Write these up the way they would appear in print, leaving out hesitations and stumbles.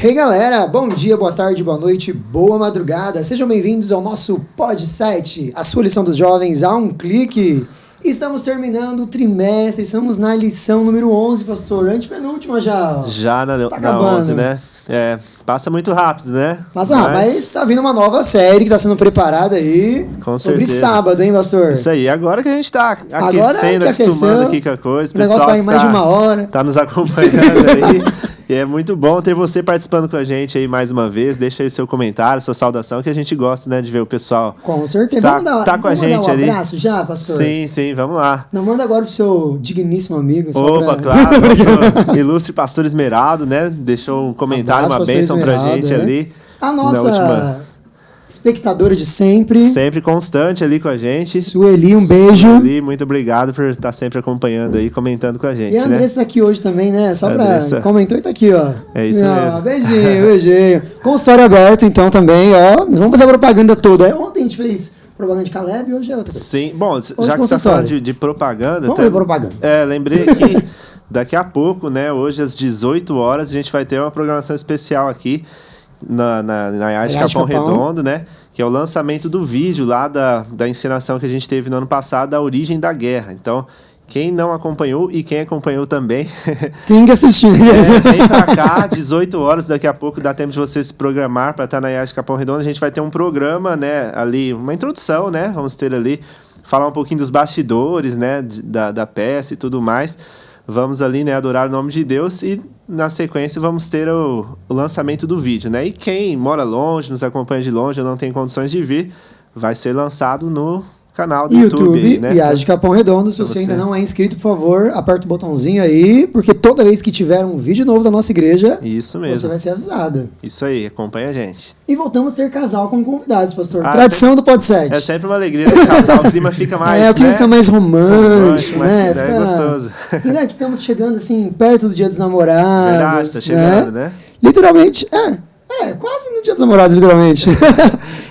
Hey galera, bom dia, boa tarde, boa noite, boa madrugada. Sejam bem-vindos ao nosso Pod 7, a sua lição dos jovens a um clique. Estamos terminando o trimestre, estamos na lição número 11, pastor, antepenúltima já. Já na 11, né? Passa muito rápido, né? Mas tá vindo uma nova série que está sendo preparada aí. Com sobre certeza. Sábado, hein, pastor? Isso aí, agora que a gente tá aquecendo, acostumando aqui com a coisa. O negócio vai em mais de uma hora. Tá nos acompanhando aí. E é muito bom ter você participando com a gente aí mais uma vez. Deixa aí seu comentário, sua saudação, que a gente gosta, né, de ver o pessoal. Com certeza. Tá com a gente um ali. abraço já, pastor? Sim, vamos lá. Não, manda agora pro seu digníssimo amigo. Opa, claro. Nosso ilustre pastor Esmeraldo, né? Deixou um comentário, uma bênção pra gente ali. A nossa espectadora de sempre. Sempre constante ali com a gente. Sueli, um beijo. Sueli, muito obrigado por estar sempre acompanhando aí, comentando com a gente. E a Andressa tá aqui hoje também, né? Só pra... Comentou e tá aqui, ó. É isso mesmo. Beijinho. Consultório aberto, então, também, ó. Vamos fazer a propaganda toda. Ontem a gente fez propaganda de Caleb e hoje é outra coisa. Sim, bom, hoje já que você tá falando de propaganda... Vamos ver propaganda. Lembrei que daqui a pouco, né, hoje às 18 horas, a gente vai ter uma programação especial aqui na IAS Capão Redondo, né? Que é o lançamento do vídeo lá da encenação que a gente teve no ano passado, da Origem da Guerra. Então, quem não acompanhou e quem acompanhou também... tem que assistir. Vem pra cá, 18 horas, daqui a pouco dá tempo de você se programar para estar na IAS Capão Redondo. A gente vai ter um programa, né? Ali, uma introdução, né? Vamos ter ali, falar um pouquinho dos bastidores, né? Da peça e tudo mais. Vamos ali, né, adorar o nome de Deus e, na sequência, vamos ter o lançamento do vídeo, né? E quem mora longe, nos acompanha de longe ou não tem condições de vir, vai ser lançado no canal do YouTube aí, né? IAS de Capão Redondo. Se você ainda não é inscrito, por favor, aperta o botãozinho aí, porque toda vez que tiver um vídeo novo da nossa igreja, isso mesmo, você vai ser avisado. Isso aí, acompanha a gente. E voltamos a ter casal com convidados, pastor. Tradição do Pod 7. É sempre uma alegria ter casal, o clima fica mais, o clima fica mais romântico, né? É gostoso. E né, que estamos chegando, assim, perto do Dia dos Namorados. Verdade, tá chegando, né? Literalmente, quase no Dia dos Namorados, literalmente.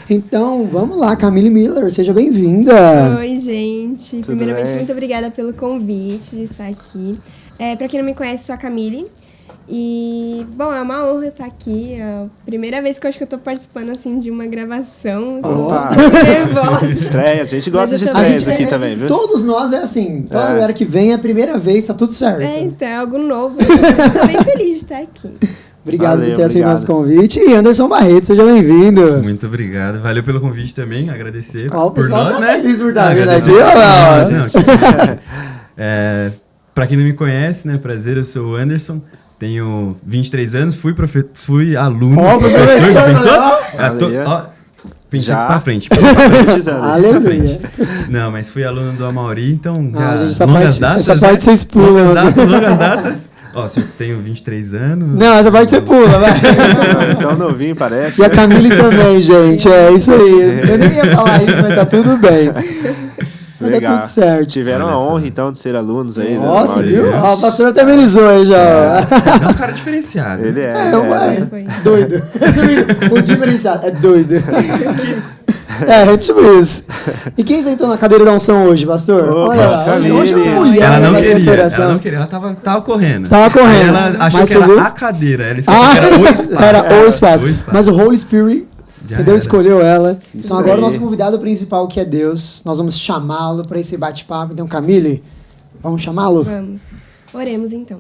Então, vamos lá, Camille Miller, seja bem-vinda. Oi, gente. Tudo Primeiramente, bem? muito obrigada pelo convite de estar aqui. Pra quem não me conhece, sou a Camille. E, bom, é uma honra estar aqui. É a primeira vez que eu acho que eu tô participando, assim, de uma gravação. Opa! Nervosa. Estreia, a gente gosta de estreias aqui também, viu? Todos nós é assim. Toda galera que vem é a primeira vez, tá tudo certo. Então, é algo novo. Eu tô bem feliz de estar aqui. Obrigado por ter aceito nosso convite. E Anderson Barreto, seja bem-vindo. Muito obrigado. Valeu pelo convite também, agradecer O por pessoal nós, tá né? feliz por estar vindo aqui. Pra quem não me conhece, né? Prazer, eu sou o Anderson, tenho 23 anos, fui aluno. Já pra frente. Aleluia. Não, mas fui aluno do Amauri, então gente, longas datas. Essa parte vocês pulam. Longas datas. Ó, se eu tenho 23 anos... Não, essa parte você pula, vai. Tão novinho, parece. E a Camille também, gente. É isso aí. Eu nem ia falar isso, mas tá tudo bem. Mas legal. tá tudo certo. Tiveram a honra, então, de ser alunos aí. Nossa, viu? O pastor até amenizou aí já. É um cara diferenciado. Ele Doido. O diferenciado é doido. Tipo isso. E quem sentou na cadeira da unção hoje, pastor? Olha lá. Hoje foi mulher, ela não queria, queira, ela tava correndo. Aí ela achou que era a cadeira. Ela esqueceu que era o espaço. Era o espaço. Mas o Holy Spirit, entendeu? Escolheu ela. Isso então agora aí. o nosso convidado principal, que é Deus, nós vamos chamá-lo para esse bate-papo. Então, Camille, vamos chamá-lo? Vamos. Oremos, então.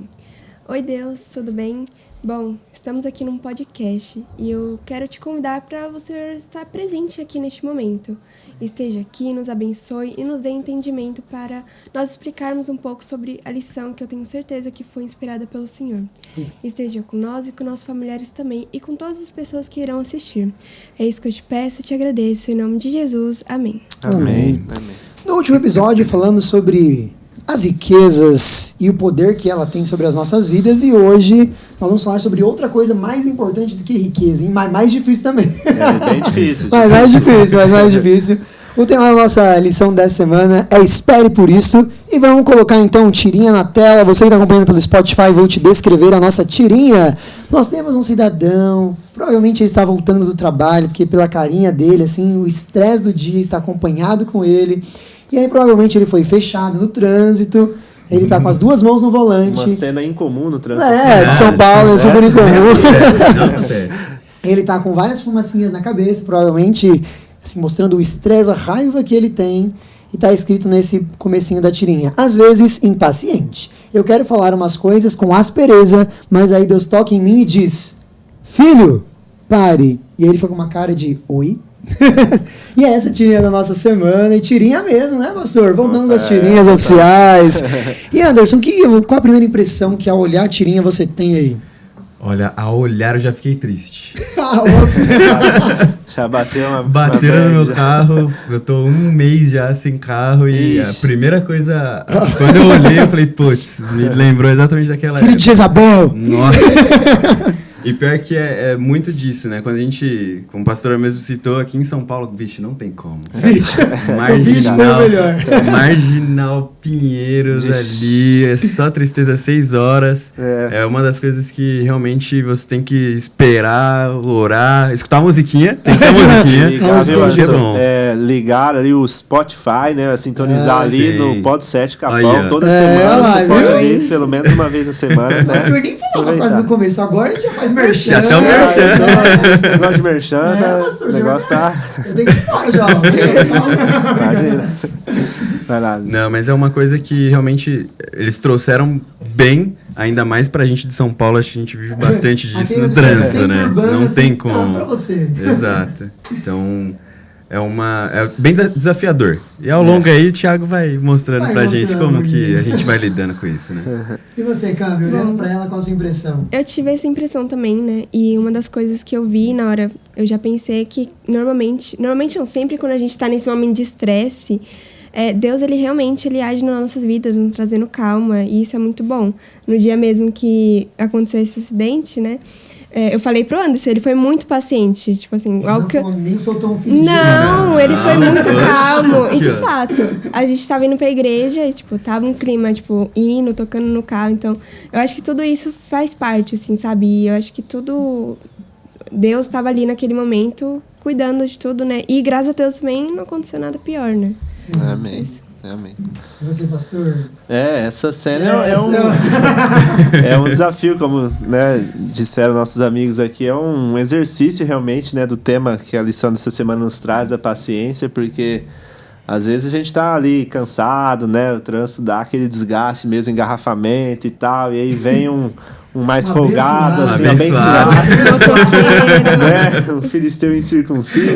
Oi, Deus, tudo bem? Bom, estamos aqui num podcast e eu quero te convidar para você estar presente aqui neste momento. Esteja aqui, nos abençoe e nos dê entendimento para nós explicarmos um pouco sobre a lição que eu tenho certeza que foi inspirada pelo Senhor. Esteja com nós e com nossos familiares também e com todas as pessoas que irão assistir. É isso que eu te peço e te agradeço. Em nome de Jesus, amém. Amém. No último episódio falamos sobre as riquezas e o poder que ela tem sobre as nossas vidas, e hoje nós vamos falar sobre outra coisa mais importante do que riqueza, hein? Mas mais difícil também. É bem difícil. Mas mais difícil. O tema da nossa lição dessa semana é Espere por Isso, e vamos colocar então tirinha na tela. Você que está acompanhando pelo Spotify, vou te descrever a nossa tirinha. Nós temos um cidadão, provavelmente ele está voltando do trabalho, porque pela carinha dele, assim, o estresse do dia está acompanhado com ele. E aí provavelmente ele foi fechado no trânsito, Ele tá com as duas mãos no volante. Uma cena incomum no trânsito. De São Paulo, é super incomum. Não acontece. Ele tá com várias fumacinhas na cabeça, provavelmente assim, mostrando o estresse, a raiva que ele tem. E tá escrito nesse comecinho da tirinha. Às vezes, impaciente. Eu quero falar umas coisas com aspereza, mas aí Deus toca em mim e diz: filho, pare. E aí ele fica com uma cara de oi. E é essa tirinha da nossa semana. E tirinha mesmo, né, pastor? Voltamos às tirinhas oficiais. E Anderson, qual a primeira impressão que ao olhar a tirinha você tem aí? Olha, ao olhar eu já fiquei triste. Já bateu Bateram no meu bad. carro, eu tô 1 mês já sem carro e Ixi. a primeira coisa, quando eu olhei, eu falei, putz, me lembrou exatamente daquela Filho de Jezabel. Nossa! E pior que é muito disso, né? Quando a gente, como o pastor mesmo citou, aqui em São Paulo, bicho, não tem como. O bicho foi o melhor. Marginal Pinheiros ali, é só tristeza 6 horas. É uma das coisas que realmente você tem que esperar, orar, escutar a musiquinha. Tem que ter a musiquinha. Ligar, viu, Acho que é Anderson? bom. Ligar ali o Spotify, né? Sintonizar ali sim. no Pod 7 Capão. Olha. Toda É, semana lá, você viu? pode ouvir pelo menos uma vez na semana, né? Pastor nem falou uma coisa no começo, agora a gente já faz merchan. Já até o merchan. Então, esse negócio de merchan, pastor, o negócio tá... Eu tenho que ir embora já. Imagina. Vai lá. Não, mas é uma coisa que realmente eles trouxeram bem, ainda mais pra gente de São Paulo, acho que a gente vive bastante disso Aqui no você trânsito, chega né? sempre urbano, Não assim, tem tá como. pra você. Exato. Então, é bem desafiador. E ao longo aí, o Thiago vai mostrando Vai pra gente mostrando, como que menino. a gente vai lidando com isso, né? E você, Câmbio, olhando pra ela, qual a sua impressão? Eu tive essa impressão também, né? E uma das coisas que eu vi na hora, eu já pensei que normalmente não, sempre quando a gente tá nesse momento de estresse, Deus, ele realmente ele age nas nossas vidas, nos trazendo calma, e isso é muito bom. No dia mesmo que aconteceu esse acidente, né? Eu falei pro Anderson, ele foi muito paciente, tipo assim, Nem soltou um filho de Não, ele foi muito poxa, calmo. E de aqui, ó. fato, a gente tava indo pra igreja e, tipo, tava um clima, tipo, indo, tocando no carro. Então, eu acho que tudo isso faz parte, assim, sabe? E eu acho que tudo... Deus tava ali naquele momento, cuidando de tudo, né? E graças a Deus também não aconteceu nada pior, né? Sim. Amém. Amém. E você, pastor? Essa cena é um desafio, como, né, disseram nossos amigos aqui, é um exercício realmente, né, do tema que a lição dessa semana nos traz, da paciência, porque às vezes a gente tá ali cansado, né, o trânsito dá aquele desgaste mesmo, engarrafamento e tal, e aí vem um mais folgado, assim, abençoado. Né? Um filisteu incircunciso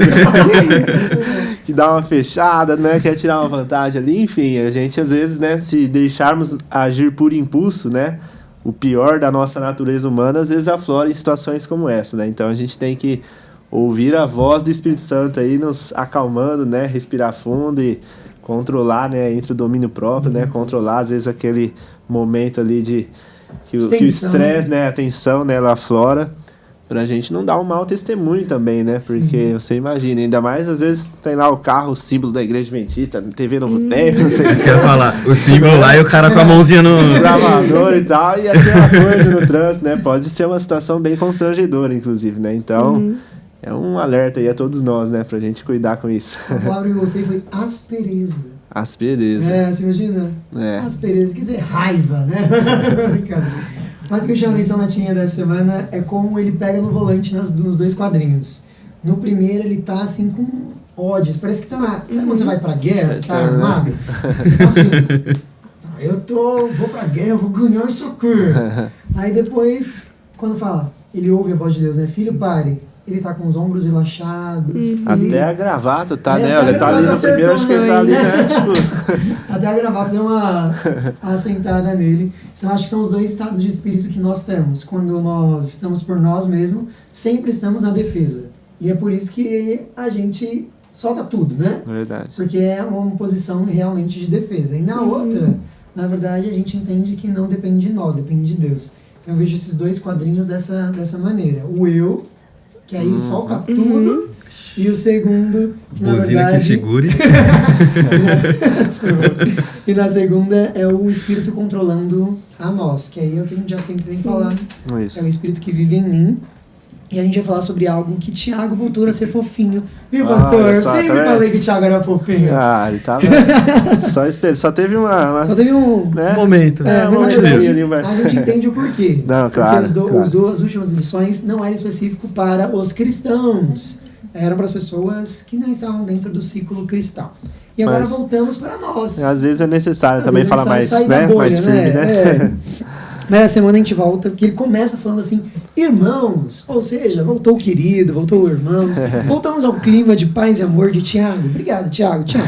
que dá uma fechada, né? Quer tirar uma vantagem ali, enfim, a gente às vezes, né, se deixarmos agir por impulso, né, o pior da nossa natureza humana às vezes aflora em situações como essa, né? Então a gente tem que ouvir a voz do Espírito Santo aí nos acalmando, né, respirar fundo e controlar, né, entre o domínio próprio, né, controlar às vezes aquele momento ali de que o estresse, né, a tensão, né, ela aflora, pra gente não dar um mau testemunho também, né? Porque você imagina, ainda mais às vezes tem lá o carro, o símbolo da igreja adventista, TV Novo Tempo, não sei o Isso que eu ia falar, o símbolo lá e o cara com a mãozinha no... gravador e tal, e aquela coisa no trânsito, né? Pode ser uma situação bem constrangedora, inclusive, né? Então, é um alerta aí a todos nós, né? Pra gente cuidar com isso. A palavra que você foi aspereza. Aspereza. Você imagina? É. Aspereza, quer dizer raiva, né? Mas o que eu chamo a atenção na tirinha dessa semana é como ele pega no volante nos dois quadrinhos. No primeiro ele tá assim com ódios, parece que tá na... Sabe quando você vai pra guerra, você tá armado? Você tá assim... vou pra guerra, eu vou ganhar isso aqui. Aí depois, quando fala, ele ouve a voz de Deus, né? Filho, pare. Ele tá com os ombros relaxados. Até a gravata tá, né? até Ele tá ali no acertou, primeiro, acho que ele tá ali, né? né? Tipo... Até a gravata deu uma assentada nele. Então acho que são os dois estados de espírito que nós temos. Quando nós estamos por nós mesmos, sempre estamos na defesa. E é por isso que a gente solta tudo, né? Verdade. Porque é uma posição realmente de defesa. E na outra, na verdade, a gente entende que não depende de nós, depende de Deus. Então eu vejo esses dois quadrinhos dessa maneira. O eu, que aí solta tudo, e o segundo, que na Buzina verdade... que segure. E na segunda é o espírito controlando a nós, que aí é o que a gente já sempre tem que falar. Isso. É o espírito que vive em mim, E a gente vai falar sobre algo que Thiago voltou a ser fofinho. Viu, pastor? Eu sempre falei que o Thiago era fofinho. Ele tava só esperando. Só teve Só teve um momento. A gente entende o porquê. Não, claro. Porque as últimas lições não eram específico para os cristãos. Eram para as pessoas que não estavam dentro do ciclo cristão. E agora voltamos para nós. Às vezes é necessário também falar mais, né? Bolha, mais firme, né? Mas a semana a gente volta, porque ele começa falando assim, irmãos, ou seja, voltou o querido, voltou o irmãos, voltamos ao clima de paz e amor de Thiago. Obrigado, Thiago, te amo.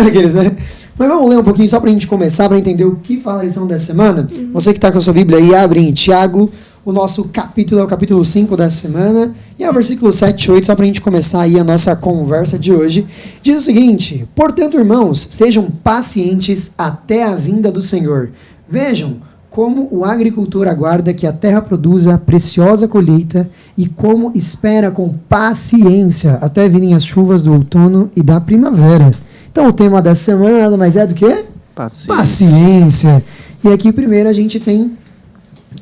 Aqueles, né? Mas vamos ler um pouquinho só pra gente começar, pra entender o que fala a lição dessa semana. Você que tá com a sua Bíblia aí, abre em Thiago, o nosso capítulo é o capítulo 5 dessa semana, e é o versículo 7 e 8, só pra gente começar aí a nossa conversa de hoje. Diz o seguinte: portanto, irmãos, sejam pacientes até a vinda do Senhor. Vejam como o agricultor aguarda que a terra produza preciosa colheita e como espera com paciência até virem as chuvas do outono e da primavera. Então o tema dessa semana nada mais é do que? Paciência. E aqui primeiro a gente tem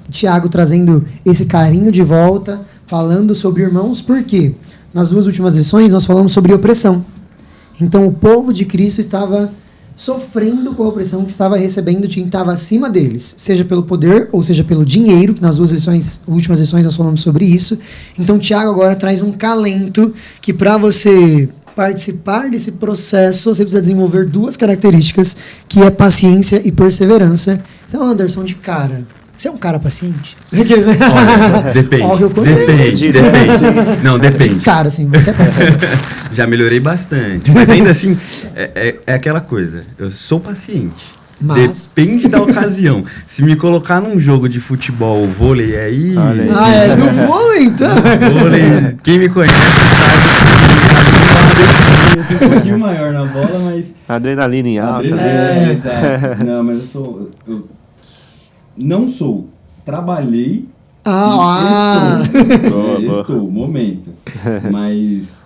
Thiago trazendo esse carinho de volta, falando sobre irmãos, porque nas duas últimas lições nós falamos sobre opressão. Então o povo de Cristo estava sofrendo com a opressão que estava recebendo de quem estava acima deles, seja pelo poder ou seja pelo dinheiro, que nas últimas lições nós falamos sobre isso. Então Thiago agora traz um calento que para você participar desse processo você precisa desenvolver duas características, que é paciência e perseverança. Então, Anderson, de cara, você é um cara paciente? Olha, depende. Não, depende. Cara, assim, você é paciente. Já melhorei bastante. Mas ainda assim, é aquela coisa. Eu sou paciente. Mas depende da ocasião. Se me colocar num jogo de futebol, vôlei, aí... é no vôlei, então? Vôlei, quem me conhece... Eu sou um pouquinho maior na bola, mas... Adrenalina em alta. Exato. Não, mas eu não sou. Trabalhei estou, momento. Mas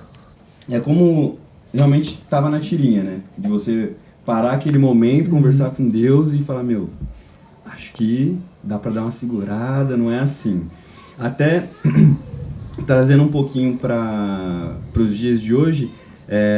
é como realmente estava na tirinha, né? De você parar aquele momento, conversar com Deus e falar, acho que dá para dar uma segurada, não é assim. Até trazendo um pouquinho para os dias de hoje,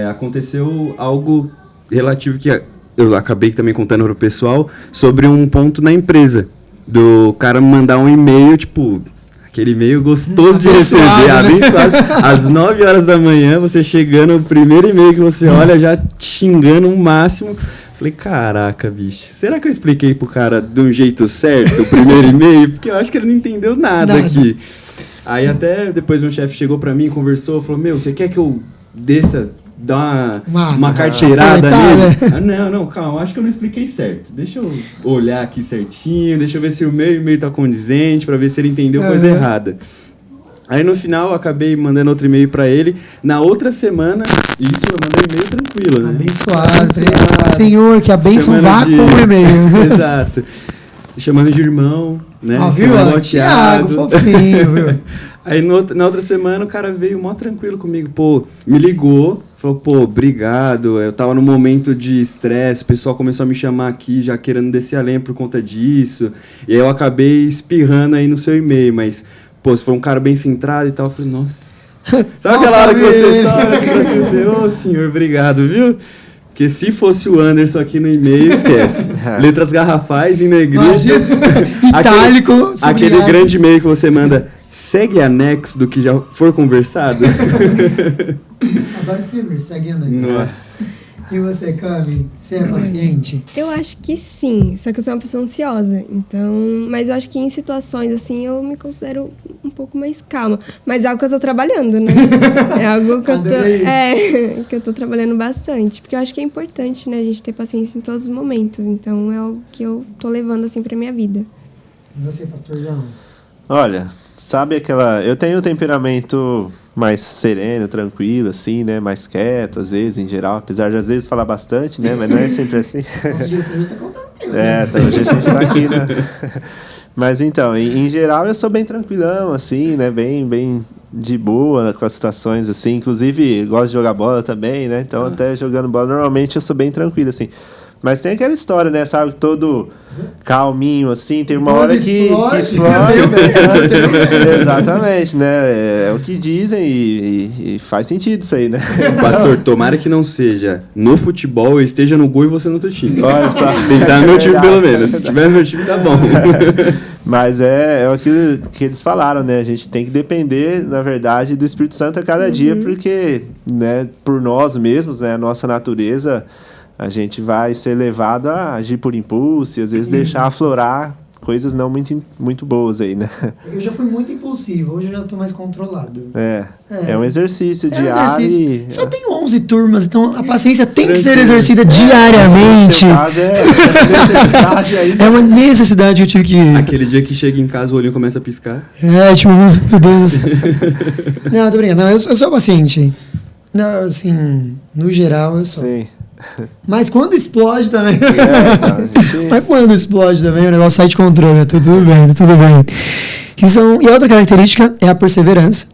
aconteceu algo relativo que eu acabei também contando para o pessoal sobre um ponto na empresa. Do cara me mandar um e-mail, tipo, aquele e-mail gostoso de receber, abençoado. Às 9 horas da manhã, você chegando, o primeiro e-mail que você olha, já xingando o máximo. Falei, caraca, bicho, será que eu expliquei pro cara de um jeito certo o primeiro e-mail? Porque eu acho que ele não entendeu nada aqui. Aí até depois um chefe chegou pra mim, conversou, falou, você quer que eu desça, dar uma carteirada nele? Não, calma, acho que eu não expliquei certo. Deixa eu olhar aqui certinho, deixa eu ver se o meu e-mail tá condizente, pra ver se ele entendeu coisa errada. Aí no final eu acabei mandando outro e-mail pra ele. Na outra semana, isso eu mandei um e-mail tranquilo, né? Abençoado. Senhor, que a bênção vá com o e-mail. Exato. Chamando de irmão, né? Viu? Thiago, fofinho, viu? Aí na outra semana o cara veio mó tranquilo comigo, me ligou, falou, obrigado, eu tava num momento de estresse, o pessoal começou a me chamar aqui já querendo descer a lenha por conta disso, e aí eu acabei espirrando aí no seu e-mail, mas, você foi um cara bem centrado e tal, eu falei, nossa, sabe aquela hora que você só, assim, senhor, obrigado, viu? Porque se fosse o Anderson aqui no e-mail, esquece. Letras garrafais em negrito. Itálico. Aquele grande e-mail que você manda, segue anexo do que já for conversado. Adoro escrever, segue anexo. Nossa. E você, Cami, você é paciente? Eu acho que sim, só que eu sou uma pessoa ansiosa, então... Mas eu acho que em situações assim eu me considero um pouco mais calma. Mas é algo que eu tô trabalhando, né? É algo que que eu tô trabalhando bastante. Porque eu acho que é importante, né, a gente ter paciência em todos os momentos. Então é algo que eu tô levando assim pra minha vida. E você, pastorzão? Olha, sabe aquela... Eu tenho um temperamento mais sereno, tranquilo, assim, né? Mais quieto, às vezes, em geral. Apesar de, às vezes, falar bastante, né? Mas não é sempre assim. Nosso diretor já tá contando tempo. Então hoje a gente tá aqui, né? Mas, então, em geral, eu sou bem tranquilão, assim, né? Bem de boa com as situações, assim. Inclusive, gosto de jogar bola também, né? Então, até jogando bola, normalmente, eu sou bem tranquilo, assim. Mas tem aquela história, né? Sabe, todo calminho, assim, tem uma Quando hora que explode, né? Exatamente, né? É o que dizem e faz sentido isso aí, né? Pastor, tomara que não seja no futebol, eu esteja no gol e você no outro time. Olha só. Tem que estar no meu time pelo menos. Se tiver no meu time, tá bom. Mas é aquilo que eles falaram, né? A gente tem que depender, na verdade, do Espírito Santo a cada dia, porque, né, por nós mesmos, né, a nossa natureza, a gente vai ser levado a agir por impulso e às vezes deixar aflorar coisas não muito boas aí, né? Eu já fui muito impulsivo, hoje eu já tô mais controlado. É um exercício diário. Exercício. Só tem 11 turmas, então a paciência tem que ser Tranquilo. exercida diariamente. No seu caso, necessidade aí. É uma necessidade que eu tive que... Aquele dia que chega em casa, o olhinho começa a piscar. Tipo, meu Deus do céu. Não, tô brincando. Não, eu sou paciente. Não, assim, no geral eu sou. Sim. Mas quando explode também. Então, a gente... Mas quando explode também, o negócio sai de controle. Tudo bem, tudo bem. E a outra característica é a perseverança,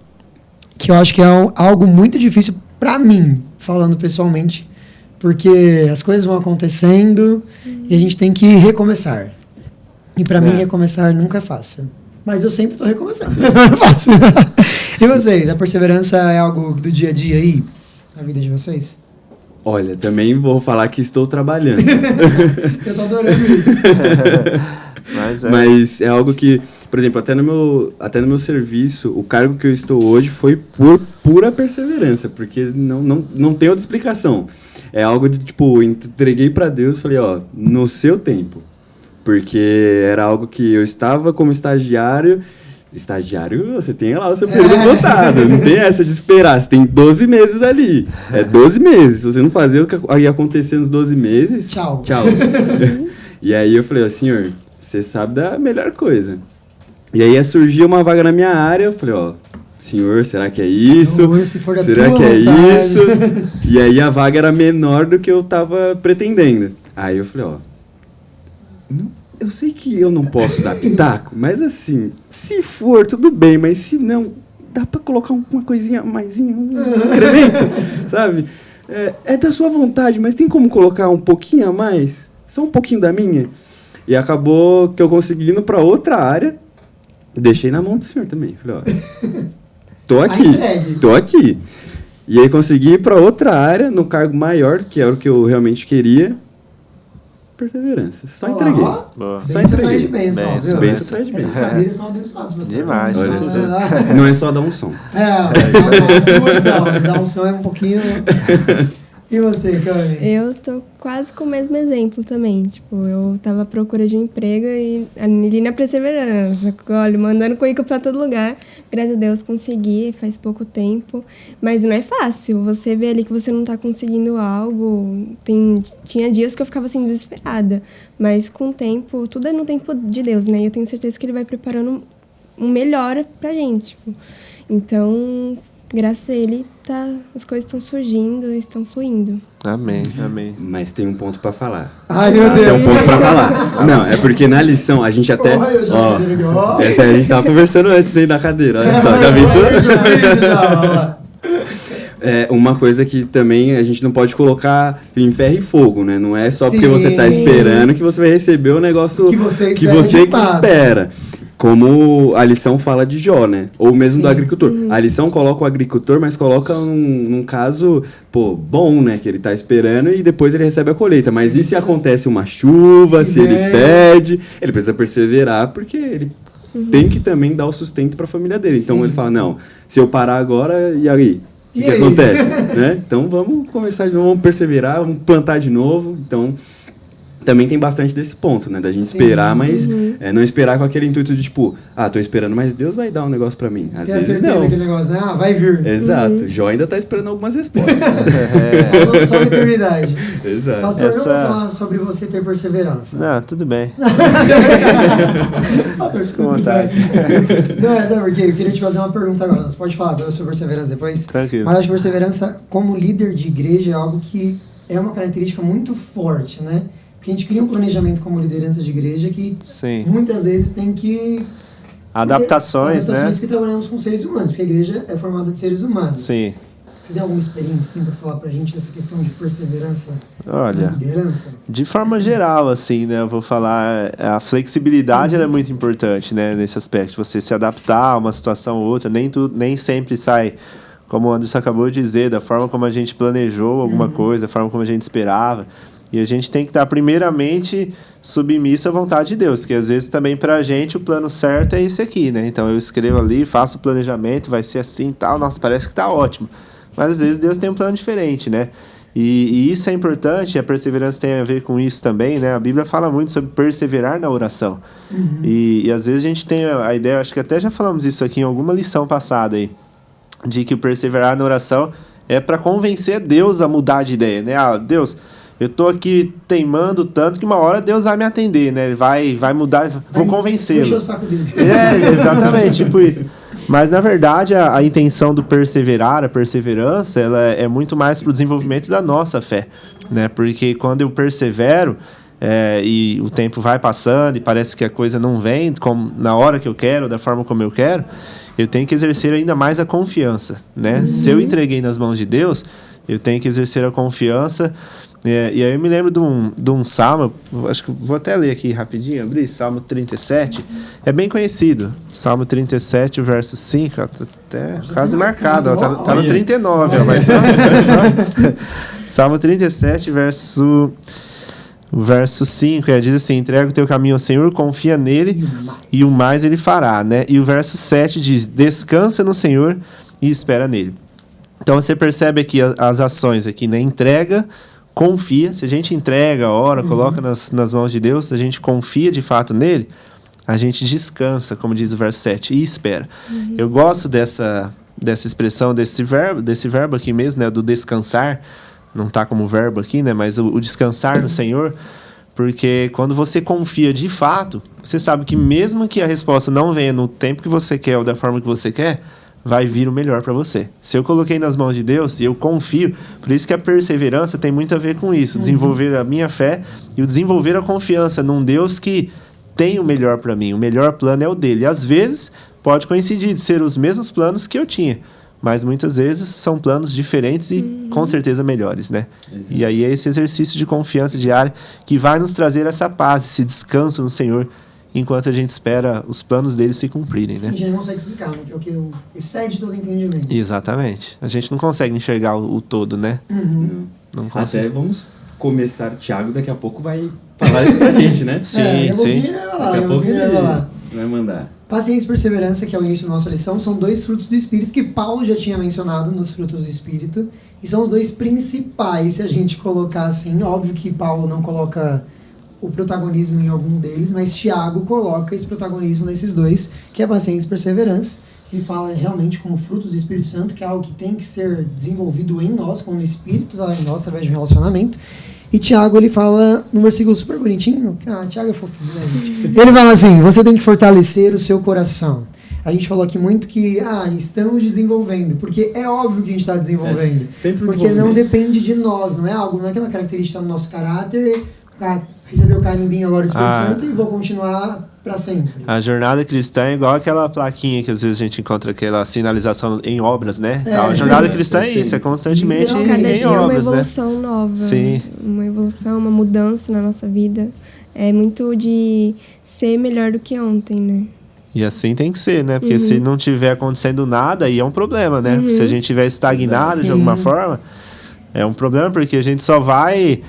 que eu acho que é algo muito difícil pra mim, falando pessoalmente, porque as coisas vão acontecendo e a gente tem que recomeçar. E pra mim, recomeçar nunca é fácil. Mas eu sempre tô recomeçando. Não é fácil. E vocês? A perseverança é algo do dia a dia aí, na vida de vocês? Olha, também vou falar que estou trabalhando. Eu tô adorando isso. Mas é algo que, por exemplo, até no meu serviço, o cargo que eu estou hoje foi por pura perseverança, porque não tem outra explicação. É algo de, tipo, entreguei para Deus e falei, ó, no seu tempo. Porque era algo que eu estava como estagiário. Estagiário, você tem lá o seu período votado, não tem essa de esperar, você tem 12 meses ali, 12 meses, se você não fazer o que ia acontecer nos 12 meses, tchau. E aí eu falei, ó, senhor, você sabe da melhor coisa. E aí surgiu uma vaga na minha área, eu falei, ó, senhor, será que é isso? Senhor, se for da será tua que é vontade. isso? E aí a vaga era menor do que eu tava pretendendo. Aí eu falei, ó, eu sei que eu não posso dar pitaco, mas assim, se for, tudo bem, mas se não, dá pra colocar uma coisinha mais, um incremento, sabe? É da sua vontade, mas tem como colocar um pouquinho a mais? Só um pouquinho da minha? E acabou que eu consegui indo pra outra área, deixei na mão do senhor também. Falei, ó, tô aqui. E aí consegui ir pra outra área, no cargo maior, que era o que eu realmente queria. Perseverança. Só entreguei. Só entreguei. De bênção, viu? Bênção atrás de bênção. Essas cadeiras são abençoadas. Pastor. Demais, com certeza. Não é só dar um som. Mas dar um som é um pouquinho... E você, Cami? Eu tô quase com o mesmo exemplo também. Tipo, eu tava à procura de um emprego e ali na perseverança. Olha, mandando currículo pra todo lugar. Graças a Deus consegui, faz pouco tempo. Mas não é fácil. Você vê ali que você não tá conseguindo algo. Tinha dias que eu ficava assim, desesperada. Mas com o tempo, tudo é no tempo de Deus, né? E eu tenho certeza que Ele vai preparando um melhor pra gente. Tipo. Então, graças a Ele, as coisas estão surgindo, estão fluindo. Amém. Mas tem um ponto pra falar. Ai, meu Deus. Tem um ponto pra falar. Não, é porque na lição a gente até... a gente tava conversando antes aí na cadeira. Olha só, já vi isso? Uma coisa que também a gente não pode colocar em ferro e fogo, né? Não é só porque você tá esperando que você vai receber o negócio que você espera. Como a lição fala de Jó, né? Ou mesmo do agricultor. A lição coloca o agricultor, mas coloca num caso, bom, né? Que ele tá esperando e depois ele recebe a colheita. Mas e se acontece uma chuva, se ele perde? Ele precisa perseverar porque ele tem que também dar o sustento para a família dele. Então ele fala, não, se eu parar agora, e aí? O que acontece? Né? Então vamos começar de novo, vamos perseverar, vamos plantar de novo. Então... Também tem bastante desse ponto, né? Da gente esperar, mas não esperar com aquele intuito de, tipo, tô esperando, mas Deus vai dar um negócio pra mim. Às vezes não. Aquele negócio, né? Vai vir. Exato. Jó ainda tá esperando algumas respostas. Só na eternidade. Exato. Pastor, eu não vou falar sobre você ter perseverança. Não, tudo bem. Pastor, fica à vontade. Não, sabe por quê? Eu queria te fazer uma pergunta agora. Você pode falar sobre perseverança depois? Tranquilo. Mas acho que perseverança, como líder de igreja, é algo que é uma característica muito forte, né? Porque a gente cria um planejamento como liderança de igreja que muitas vezes tem que... Adaptações, né? Porque trabalhamos com seres humanos, porque a igreja é formada de seres humanos. Sim. Você tem alguma experiência assim, para falar pra gente dessa questão de perseverança Olha, na liderança? de forma geral, assim, né? Eu vou falar, a flexibilidade ela é muito importante, né? Nesse aspecto, você se adaptar a uma situação ou outra, nem sempre sai, como o Anderson acabou de dizer, da forma como a gente planejou alguma coisa, da forma como a gente esperava. E a gente tem que estar, primeiramente, submisso à vontade de Deus, que às vezes também pra gente o plano certo é esse aqui, né? Então eu escrevo ali, faço o planejamento, vai ser assim e tal, nossa, parece que tá ótimo. Mas às vezes Deus tem um plano diferente, né? E isso é importante, a perseverança tem a ver com isso também, né? A Bíblia fala muito sobre perseverar na oração. E às vezes a gente tem a ideia, acho que até já falamos isso aqui em alguma lição passada aí, de que o perseverar na oração é para convencer Deus a mudar de ideia, né? Ah, Deus, eu tô aqui teimando tanto que uma hora Deus vai me atender, né? Ele vai mudar, vou convencê-lo. Puxa o saco dele. Exatamente, tipo isso. Mas, na verdade, a intenção do perseverar, a perseverança, ela é muito mais para o desenvolvimento da nossa fé, né? Porque quando eu persevero e o tempo vai passando e parece que a coisa não vem como, na hora que eu quero, da forma como eu quero, eu tenho que exercer ainda mais a confiança, né? Se eu entreguei nas mãos de Deus, eu tenho que exercer a confiança. E aí eu me lembro de um salmo, acho que vou até ler aqui rapidinho, abrir, Salmo 37, é bem conhecido, Salmo 37, verso 5, até quase marcado, ó, tá no 39, ó, mas só. Salmo 37, verso 5, diz assim, entrega o teu caminho ao Senhor, confia nele e o mais ele fará, né? E o verso 7 diz, descansa no Senhor e espera nele. Então você percebe aqui as ações aqui, né? Entrega, confia, se a gente entrega, ora, coloca nas mãos de Deus, se a gente confia de fato nele, a gente descansa, como diz o verso 7, e espera. Eu gosto dessa expressão, desse verbo aqui mesmo, né, do descansar, não está como verbo aqui, né, mas o descansar no Senhor, porque quando você confia de fato, você sabe que mesmo que a resposta não venha no tempo que você quer ou da forma que você quer, vai vir o melhor para você. Se eu coloquei nas mãos de Deus e eu confio, por isso que a perseverança tem muito a ver com isso, desenvolver a minha fé e o desenvolver a confiança num Deus que tem o melhor para mim, o melhor plano é o dele. E às vezes pode coincidir de ser os mesmos planos que eu tinha, mas muitas vezes são planos diferentes e com certeza melhores, né? Exato. E aí é esse exercício de confiança diária que vai nos trazer essa paz, esse descanso no Senhor, enquanto a gente espera os planos dele se cumprirem, né? A gente não consegue explicar, né? Que é o que excede todo entendimento. Exatamente. A gente não consegue enxergar o todo, né? Não consegue. Até vamos começar, Thiago daqui a pouco vai falar isso pra gente, né? Sim. Daqui a pouco ele vai mandar. Paciência e perseverança, que é o início da nossa lição, são 2 frutos do Espírito que Paulo já tinha mencionado nos frutos do Espírito, e são os 2 principais, se a gente colocar assim. Óbvio que Paulo não coloca o protagonismo em algum deles, mas Tiago coloca esse protagonismo nesses 2, que é paciência e perseverança, que ele fala realmente como frutos do Espírito Santo, que é algo que tem que ser desenvolvido em nós, como o Espírito está em nós, através de um relacionamento. E Tiago, ele fala num versículo super bonitinho, Tiago é fofinho, né, gente? Ele fala assim, você tem que fortalecer o seu coração. A gente falou aqui muito que estamos desenvolvendo, porque é óbvio que a gente está desenvolvendo, porque não depende de nós, não é aquela característica do nosso caráter, receber o carimbinho agora do Espírito Santo e vou continuar para sempre. A jornada cristã é igual aquela plaquinha que às vezes a gente encontra, aquela sinalização em obras, né? A jornada cristã é isso, é constantemente em cada dia obras, uma evolução nova. Sim. Uma evolução, uma mudança na nossa vida. É muito de ser melhor do que ontem, né? E assim tem que ser, né? Porque se não tiver acontecendo nada, aí é um problema, né? Se a gente estiver estagnado de alguma forma, é um problema, porque a gente só vai...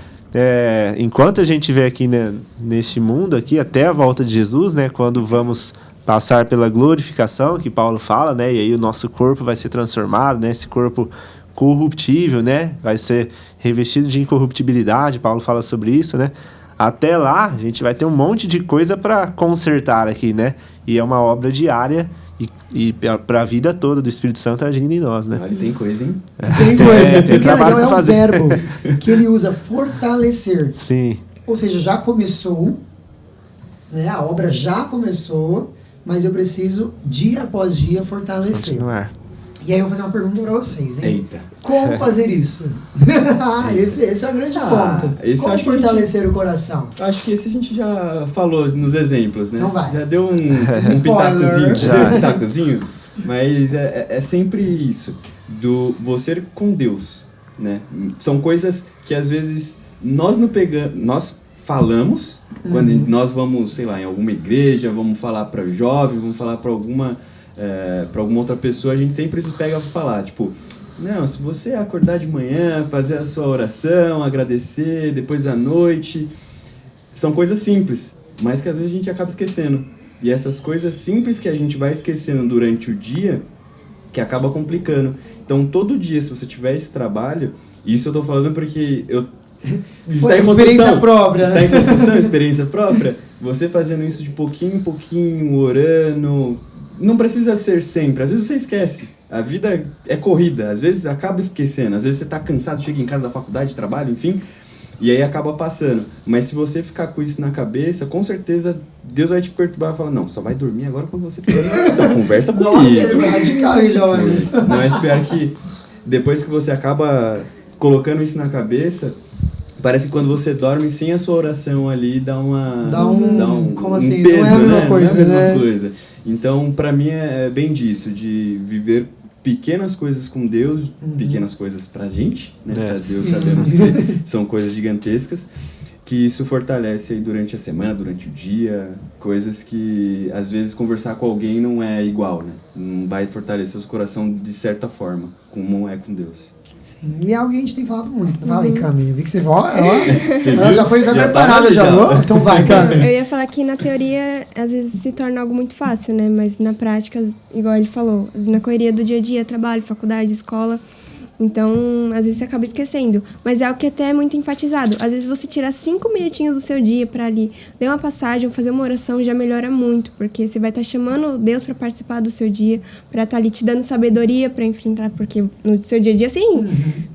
enquanto a gente estiver aqui, né, neste mundo aqui, até a volta de Jesus, né, quando vamos passar pela glorificação, que Paulo fala, né, e aí o nosso corpo vai ser transformado, né, esse corpo corruptível, né, vai ser revestido de incorruptibilidade, Paulo fala sobre isso, né. Até lá, a gente vai ter um monte de coisa para consertar aqui, né, e é uma obra diária e para a vida toda do Espírito Santo agindo em nós, né? Tem coisa, hein? Tem coisa. Tem trabalho para fazer. É um verbo que ele usa, fortalecer. Sim. Ou seja, já começou, né? A obra já começou, mas eu preciso, dia após dia, fortalecer. Continuar. E aí eu vou fazer uma pergunta para vocês, hein? Eita. Como fazer isso? esse é o grande ponto. Como fortalecer o coração? Acho que esse a gente já falou nos exemplos, né? Então vai. Já deu um pitacozinho, mas é sempre isso. do você com Deus, né? São coisas que às vezes nós não pegamos, nós falamos quando nós vamos, sei lá, em alguma igreja, vamos falar para jovem, vamos falar para alguma outra pessoa, a gente sempre se pega para falar, tipo, não, se você acordar de manhã, fazer a sua oração, agradecer, depois da noite, são coisas simples, mas que às vezes a gente acaba esquecendo. E essas coisas simples que a gente vai esquecendo durante o dia, que acaba complicando. Então, todo dia, se você tiver esse trabalho, isso eu tô falando porque está em experiência própria. Está em construção, experiência própria. Você fazendo isso de pouquinho em pouquinho, orando, não precisa ser sempre. Às vezes você esquece. A vida é corrida. Às vezes acaba esquecendo. Às vezes você tá cansado, chega em casa da faculdade, trabalho, enfim, e aí acaba passando. Mas se você ficar com isso na cabeça, com certeza Deus vai te perturbar e falar, não, só vai dormir agora quando você for conversar. Conversa comigo. Nossa, ele vai radical aí, jovem. Não é esperar que depois que você acaba colocando isso na cabeça, parece que quando você dorme sem a sua oração ali, dá um como assim? peso, não é a mesma né? coisa, não é a mesma né? coisa. Então, pra mim é bem disso, de viver pequenas coisas com Deus, pequenas coisas pra gente, né? Pra Deus sabemos que são coisas gigantescas, que isso fortalece aí durante a semana, durante o dia, coisas que às vezes conversar com alguém não é igual, né? Não vai fortalecer o coração de certa forma, como é com Deus. Sim, e é algo que a gente tem falado muito. Fala aí, Cami. Eu vi que você Ela já foi preparada, já. Então vai, Cami. Eu ia falar que na teoria, às vezes se torna algo muito fácil, né? Mas na prática, igual ele falou, na correria do dia a dia, trabalho, faculdade, escola, então às vezes você acaba esquecendo. Mas é algo que até é muito enfatizado. Às vezes você tirar 5 minutinhos do seu dia pra ali ler uma passagem, fazer uma oração, já melhora muito, porque você vai estar chamando Deus pra participar do seu dia, pra estar ali te dando sabedoria pra enfrentar, porque no seu dia a dia, assim,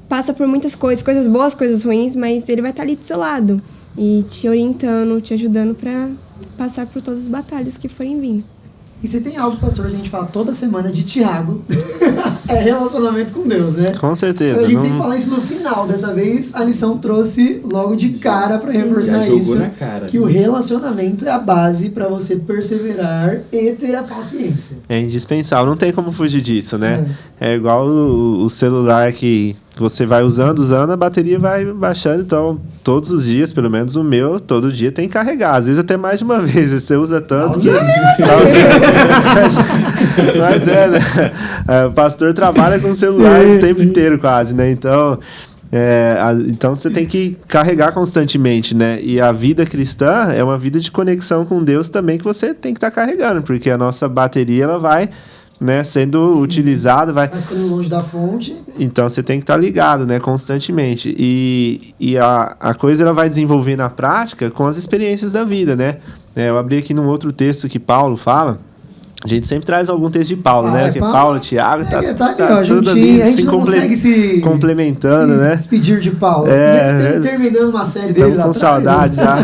passa por muitas coisas boas, coisas ruins, mas ele vai estar ali do seu lado e te orientando, te ajudando pra passar por todas as batalhas que forem vir. E você tem algo, pastor, a gente fala toda semana de Tiago, é relacionamento com Deus, né? Com certeza. A gente sempre fala isso no final. Dessa vez, a lição trouxe logo de cara para reforçar isso. Que o relacionamento é a base para você perseverar e ter a paciência. É indispensável, não tem como fugir disso, né? É igual o celular que você vai usando, a bateria vai baixando. Então, todos os dias, pelo menos o meu, todo dia tem que carregar. Às vezes até mais de uma vez. Você usa tanto que... Mas né? O pastor trabalha com o celular o tempo inteiro quase, né? Então você tem que carregar constantemente, né? E a vida cristã é uma vida de conexão com Deus também, que você tem que estar carregando, porque a nossa bateria ela vai, né, sendo utilizada, vai ficando longe da fonte. Então você tem que estar ligado, né, constantemente. E a coisa ela vai desenvolver na prática com as experiências da vida, né? Eu abri aqui num outro texto que Paulo fala. A gente sempre traz algum texto de Paulo, né? Que Paulo, Tiago, tá ali, ó, tudo ali se complementando, né? Despedir de Paulo. Terminando uma série dele lá com atrás, saudade já.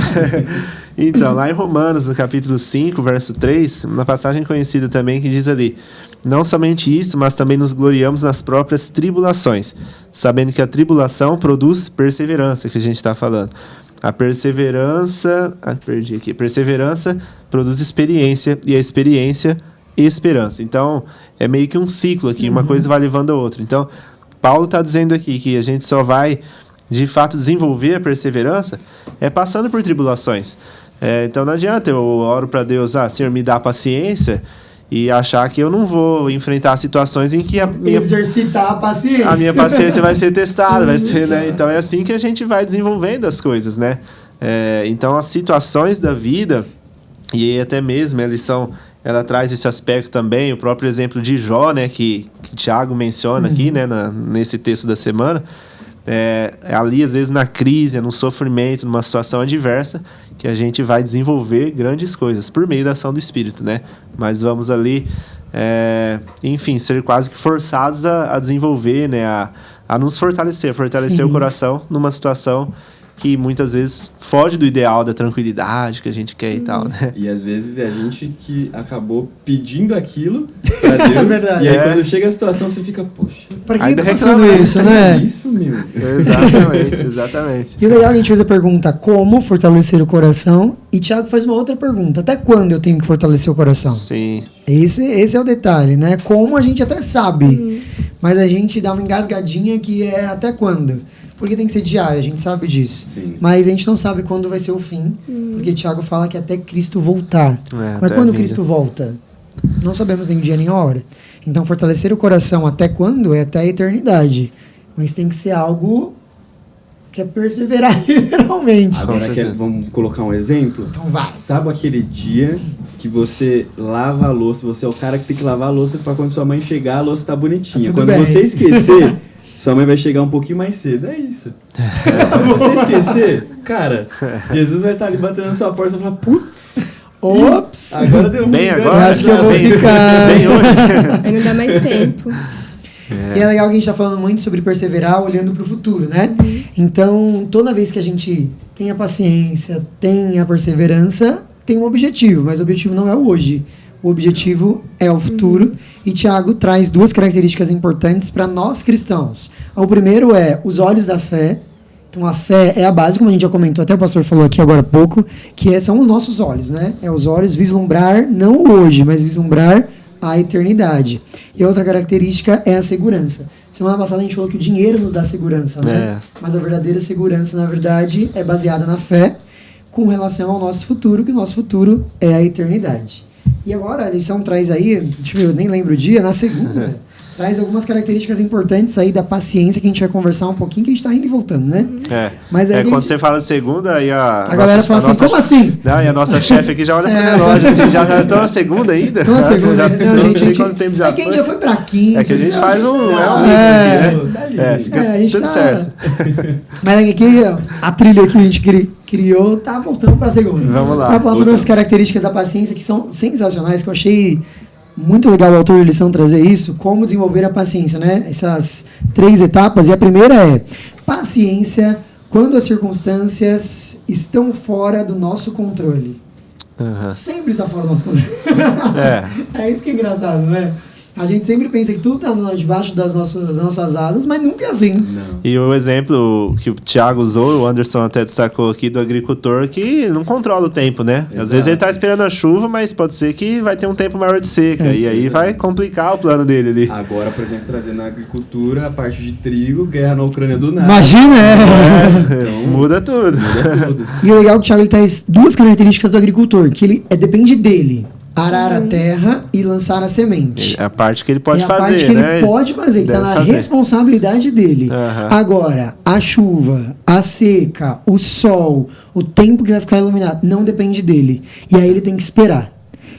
Então, lá em Romanos, no capítulo 5, verso 3, uma passagem conhecida também que diz ali: não somente isso, mas também nos gloriamos nas próprias tribulações, sabendo que a tribulação produz perseverança, que a gente está falando. A perseverança... Perseverança produz experiência, e a experiência, esperança. Então, é meio que um ciclo aqui, uma coisa vai levando a outra. Então, Paulo está dizendo aqui que a gente só vai, de fato, desenvolver a perseverança passando por tribulações. Então, não adianta eu oro para Deus, Senhor, me dá paciência, e achar que eu não vou enfrentar situações em que exercitar a paciência. A minha paciência vai ser testada, vai ser, né? Então é assim que a gente vai desenvolvendo as coisas, né? Então as situações da vida, e até mesmo a lição, ela traz esse aspecto também, o próprio exemplo de Jó, né? Que Tiago menciona aqui, né? Nesse texto da semana. Ali, às vezes, na crise, no sofrimento, numa situação adversa, que a gente vai desenvolver grandes coisas por meio da ação do Espírito, né? Mas vamos ali, enfim, ser quase que forçados a desenvolver, né? A nos fortalecer o coração numa situação que muitas vezes foge do ideal da tranquilidade que a gente quer e tal, né? E às vezes é a gente que acabou pedindo aquilo pra Deus. É verdade. E aí quando chega a situação você fica, poxa, pra que tá passando isso, né? Isso, meu. Exatamente. E o legal, a gente fez a pergunta, como fortalecer o coração? E Tiago faz uma outra pergunta, até quando eu tenho que fortalecer o coração? Sim. Esse é o detalhe, né? Como a gente até sabe, mas a gente dá uma engasgadinha que é até quando? Porque tem que ser diário, a gente sabe disso. Sim. Mas a gente não sabe quando vai ser o fim, porque Tiago fala que até Cristo voltar. Mas até quando a vida. Cristo volta? Não sabemos nem o dia nem a hora. Então, fortalecer o coração até quando? É até a eternidade. Mas tem que ser algo que é perseverar literalmente. Agora certeza. vamos colocar um exemplo? Então vai. Sabe aquele dia que você lava a louça, você é o cara que tem que lavar a louça pra quando sua mãe chegar, a louça tá bonitinha. Tá tudo Quando bem. você esquecer, sua mãe vai chegar um pouquinho mais cedo. É isso. Quando você esquecer, cara, Jesus vai estar ali batendo na sua porta e falar, putz, Ops! agora deu Bem ruim, agora, acho que eu vou bem, ficar. bem hoje. Aí não dá mais tempo. E é legal que a gente tá falando muito sobre perseverar olhando pro futuro, né? Então, toda vez que a gente tem a paciência, tem a perseverança, tem um objetivo, mas o objetivo não é o hoje. O objetivo é o futuro. E Tiago traz duas características importantes para nós cristãos. O primeiro é os olhos da fé. Então, a fé é a base, como a gente já comentou, até o pastor falou aqui agora há pouco, que são os nossos olhos, né? É os olhos vislumbrar, não o hoje, mas vislumbrar a eternidade. E outra característica é a segurança. Semana passada a gente falou que o dinheiro nos dá segurança, né? Mas a verdadeira segurança, na verdade, é baseada na fé com relação ao nosso futuro, que o nosso futuro é a eternidade. E agora a lição traz aí, deixa eu ver, eu nem lembro o dia, na segunda, traz algumas características importantes aí da paciência que a gente vai conversar um pouquinho, que a gente tá indo e voltando, né? Mas aí Quando você fala segunda, aí a galera fala assim, como assim? Não, e a nossa chefe aqui já olha pro relógio, assim, já estão na segunda ainda? Então, na segunda, já, não, não gente, sei quanto tempo já é que a gente foi. já foi pra quinta. É que a gente faz um mix É. aqui, né? Fica a gente tudo tá- certo. Mas aqui, ó, a trilha que a gente criou tá voltando pra segunda. Vamos lá. Vai falar sobre as características da paciência que são sensacionais, que eu achei muito legal o autor de lição trazer isso, como desenvolver a paciência, né? Essas 3 etapas. E a primeira é paciência quando as circunstâncias estão fora do nosso controle. Aham. Sempre está fora do nosso controle. É isso que é engraçado, né? A gente sempre pensa que tudo está debaixo das nossas asas, mas nunca é assim. Não. E o exemplo que o Thiago usou, o Anderson até destacou aqui, do agricultor que não controla o tempo, né? Exato. Às vezes ele tá esperando a chuva, mas pode ser que vai ter um tempo maior de seca. E aí vai complicar o plano dele ali. Agora, por exemplo, trazendo na agricultura, a parte de trigo, guerra na Ucrânia do nada. Imagina, Então, Muda tudo. muda tudo. E o legal é que o Thiago ele traz 2 características do agricultor, que ele depende dele. Arar a terra e lançar a semente. É a parte que ele pode é a fazer, parte que né? ele pode fazer, que está Deve na fazer. responsabilidade dele. Aham. Agora, a chuva, a seca, o sol, o tempo que vai ficar iluminado, não depende dele. E aí ele tem que esperar.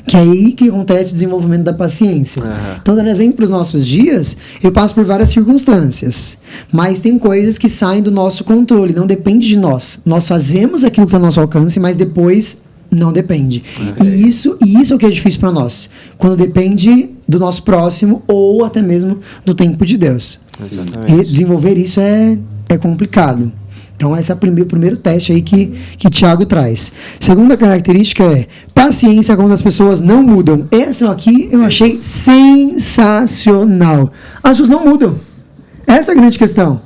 Que é aí que acontece o desenvolvimento da paciência. Aham. Então, dando exemplo para os nossos dias, eu passo por várias circunstâncias. Mas tem coisas que saem do nosso controle, não depende de nós. Nós fazemos aquilo que está ao nosso alcance, mas depois não depende. E isso é o que é difícil para nós. Quando depende do nosso próximo ou até mesmo do tempo de Deus. Exatamente. E desenvolver isso é complicado. Então, esse é o primeiro teste aí que Tiago traz. Segunda característica é paciência quando as pessoas não mudam. Essa aqui eu achei sensacional. As pessoas não mudam. Essa é a grande questão.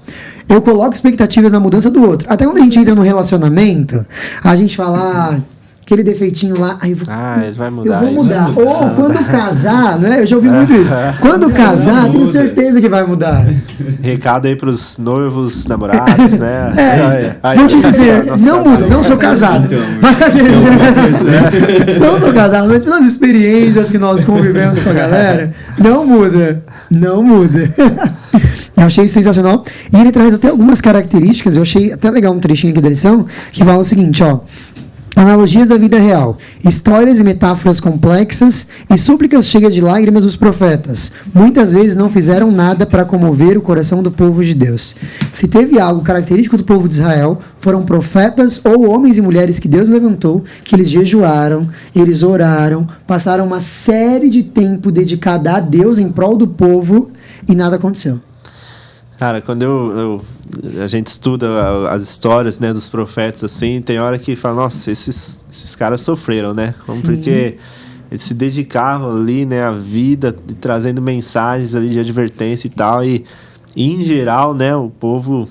Eu coloco expectativas na mudança do outro. Até quando a gente entra no relacionamento, a gente fala aquele defeitinho lá, aí Ele vai eu mudar vou isso. mudar. Ou quando casar, né? Eu já ouvi muito isso. Quando casar, tenho muda. certeza que vai mudar. Recado aí pros noivos, namorados, né? Vou te dizer, Nossa, não muda, não sou casado. Não sou casado, mas pelas experiências que nós convivemos com a galera, não muda. Não muda. Eu achei sensacional. E ele traz até algumas características, eu achei até legal um trechinho aqui da lição, que fala o seguinte, ó. Analogias da vida real, histórias e metáforas complexas e súplicas cheias de lágrimas dos profetas. Muitas vezes não fizeram nada para comover o coração do povo de Deus. Se teve algo característico do povo de Israel, foram profetas ou homens e mulheres que Deus levantou, que eles jejuaram, eles oraram, passaram uma série de tempo dedicada a Deus em prol do povo e nada aconteceu. Cara, quando a gente estuda as histórias, né, dos profetas, assim, tem hora que fala, nossa, esses caras sofreram, né? Porque eles se dedicavam ali, né, à vida, trazendo mensagens ali de advertência e tal, e em geral, né, o povo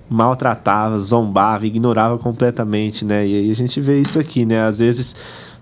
maltratava, zombava, ignorava completamente, né? E aí a gente vê isso aqui, né? Às vezes,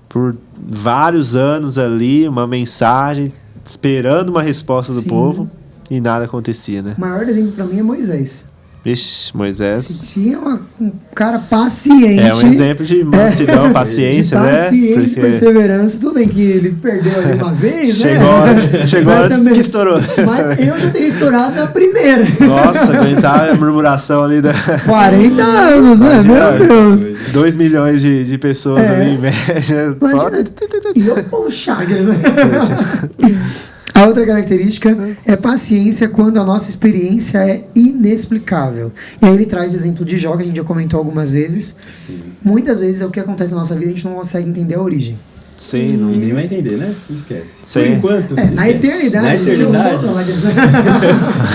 por vários anos ali, uma mensagem, esperando uma resposta do povo, e nada acontecia, né? O maior exemplo pra mim é Moisés. Vixe, Moisés. Se tinha um cara paciente. É um exemplo de mansidão, paciência, né? Paciência, perseverança. Tudo bem que ele perdeu ali uma vez, Chegou antes que estourou. Mas eu já teria estourado na primeira. Nossa, aguentar a murmuração ali da... 40 anos, né? Meu Deus. 2 milhões de pessoas ali, em média. Só... E eu, poxa, a outra característica é paciência quando a nossa experiência é inexplicável. E aí ele traz o exemplo de Jó, que a gente já comentou algumas vezes. Sim. Muitas vezes é o que acontece na nossa vida, a gente não consegue entender a origem. Sim, não... E nem vai entender, né? Esquece. Sim. Por enquanto. Na eternidade. Na eternidade. Na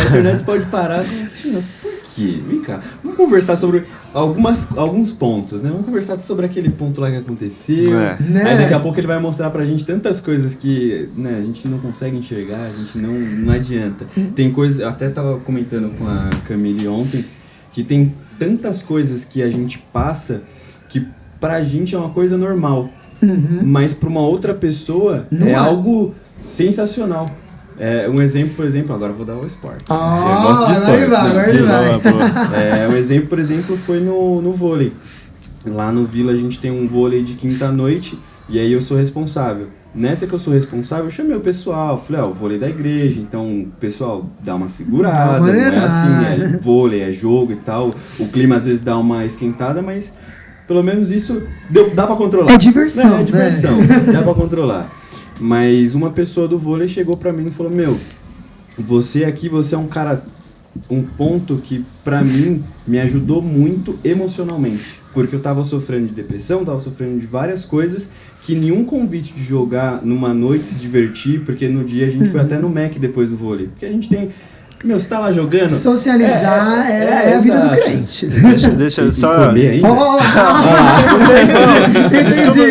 eternidade você pode parar e assim, por quê? Vem cá. Vamos conversar sobre alguns pontos, né? Vamos conversar sobre aquele ponto lá que aconteceu. Né? Aí daqui a pouco ele vai mostrar pra gente tantas coisas que, né, a gente não consegue enxergar, a gente não adianta. Tem coisas, eu até tava comentando com a Camille ontem, que tem tantas coisas que a gente passa que pra gente é uma coisa normal. Mas para uma outra pessoa é algo sensacional. Um exemplo, por exemplo, agora eu vou dar o esporte. Eu gosto de esporte. Um exemplo, por exemplo, foi no vôlei. Lá no Vila a gente tem um vôlei de quinta-noite e aí eu sou responsável. Nessa que eu sou responsável, eu chamei o pessoal, falei, o vôlei da igreja, então, pessoal, dá uma segurada, não é assim, é vôlei, é jogo e tal. O clima às vezes dá uma esquentada, mas... Pelo menos isso dá pra controlar. É diversão. É diversão, dá pra controlar. Mas uma pessoa do vôlei chegou pra mim e falou, você é um cara, um ponto que pra mim me ajudou muito emocionalmente. Porque eu tava sofrendo de depressão, tava sofrendo de várias coisas que nenhum convite de jogar numa noite, se divertir, porque no dia a gente foi até no Mac depois do vôlei. Porque a gente tem... você tá lá jogando... Socializar é a vida do crente. Deixa eu só...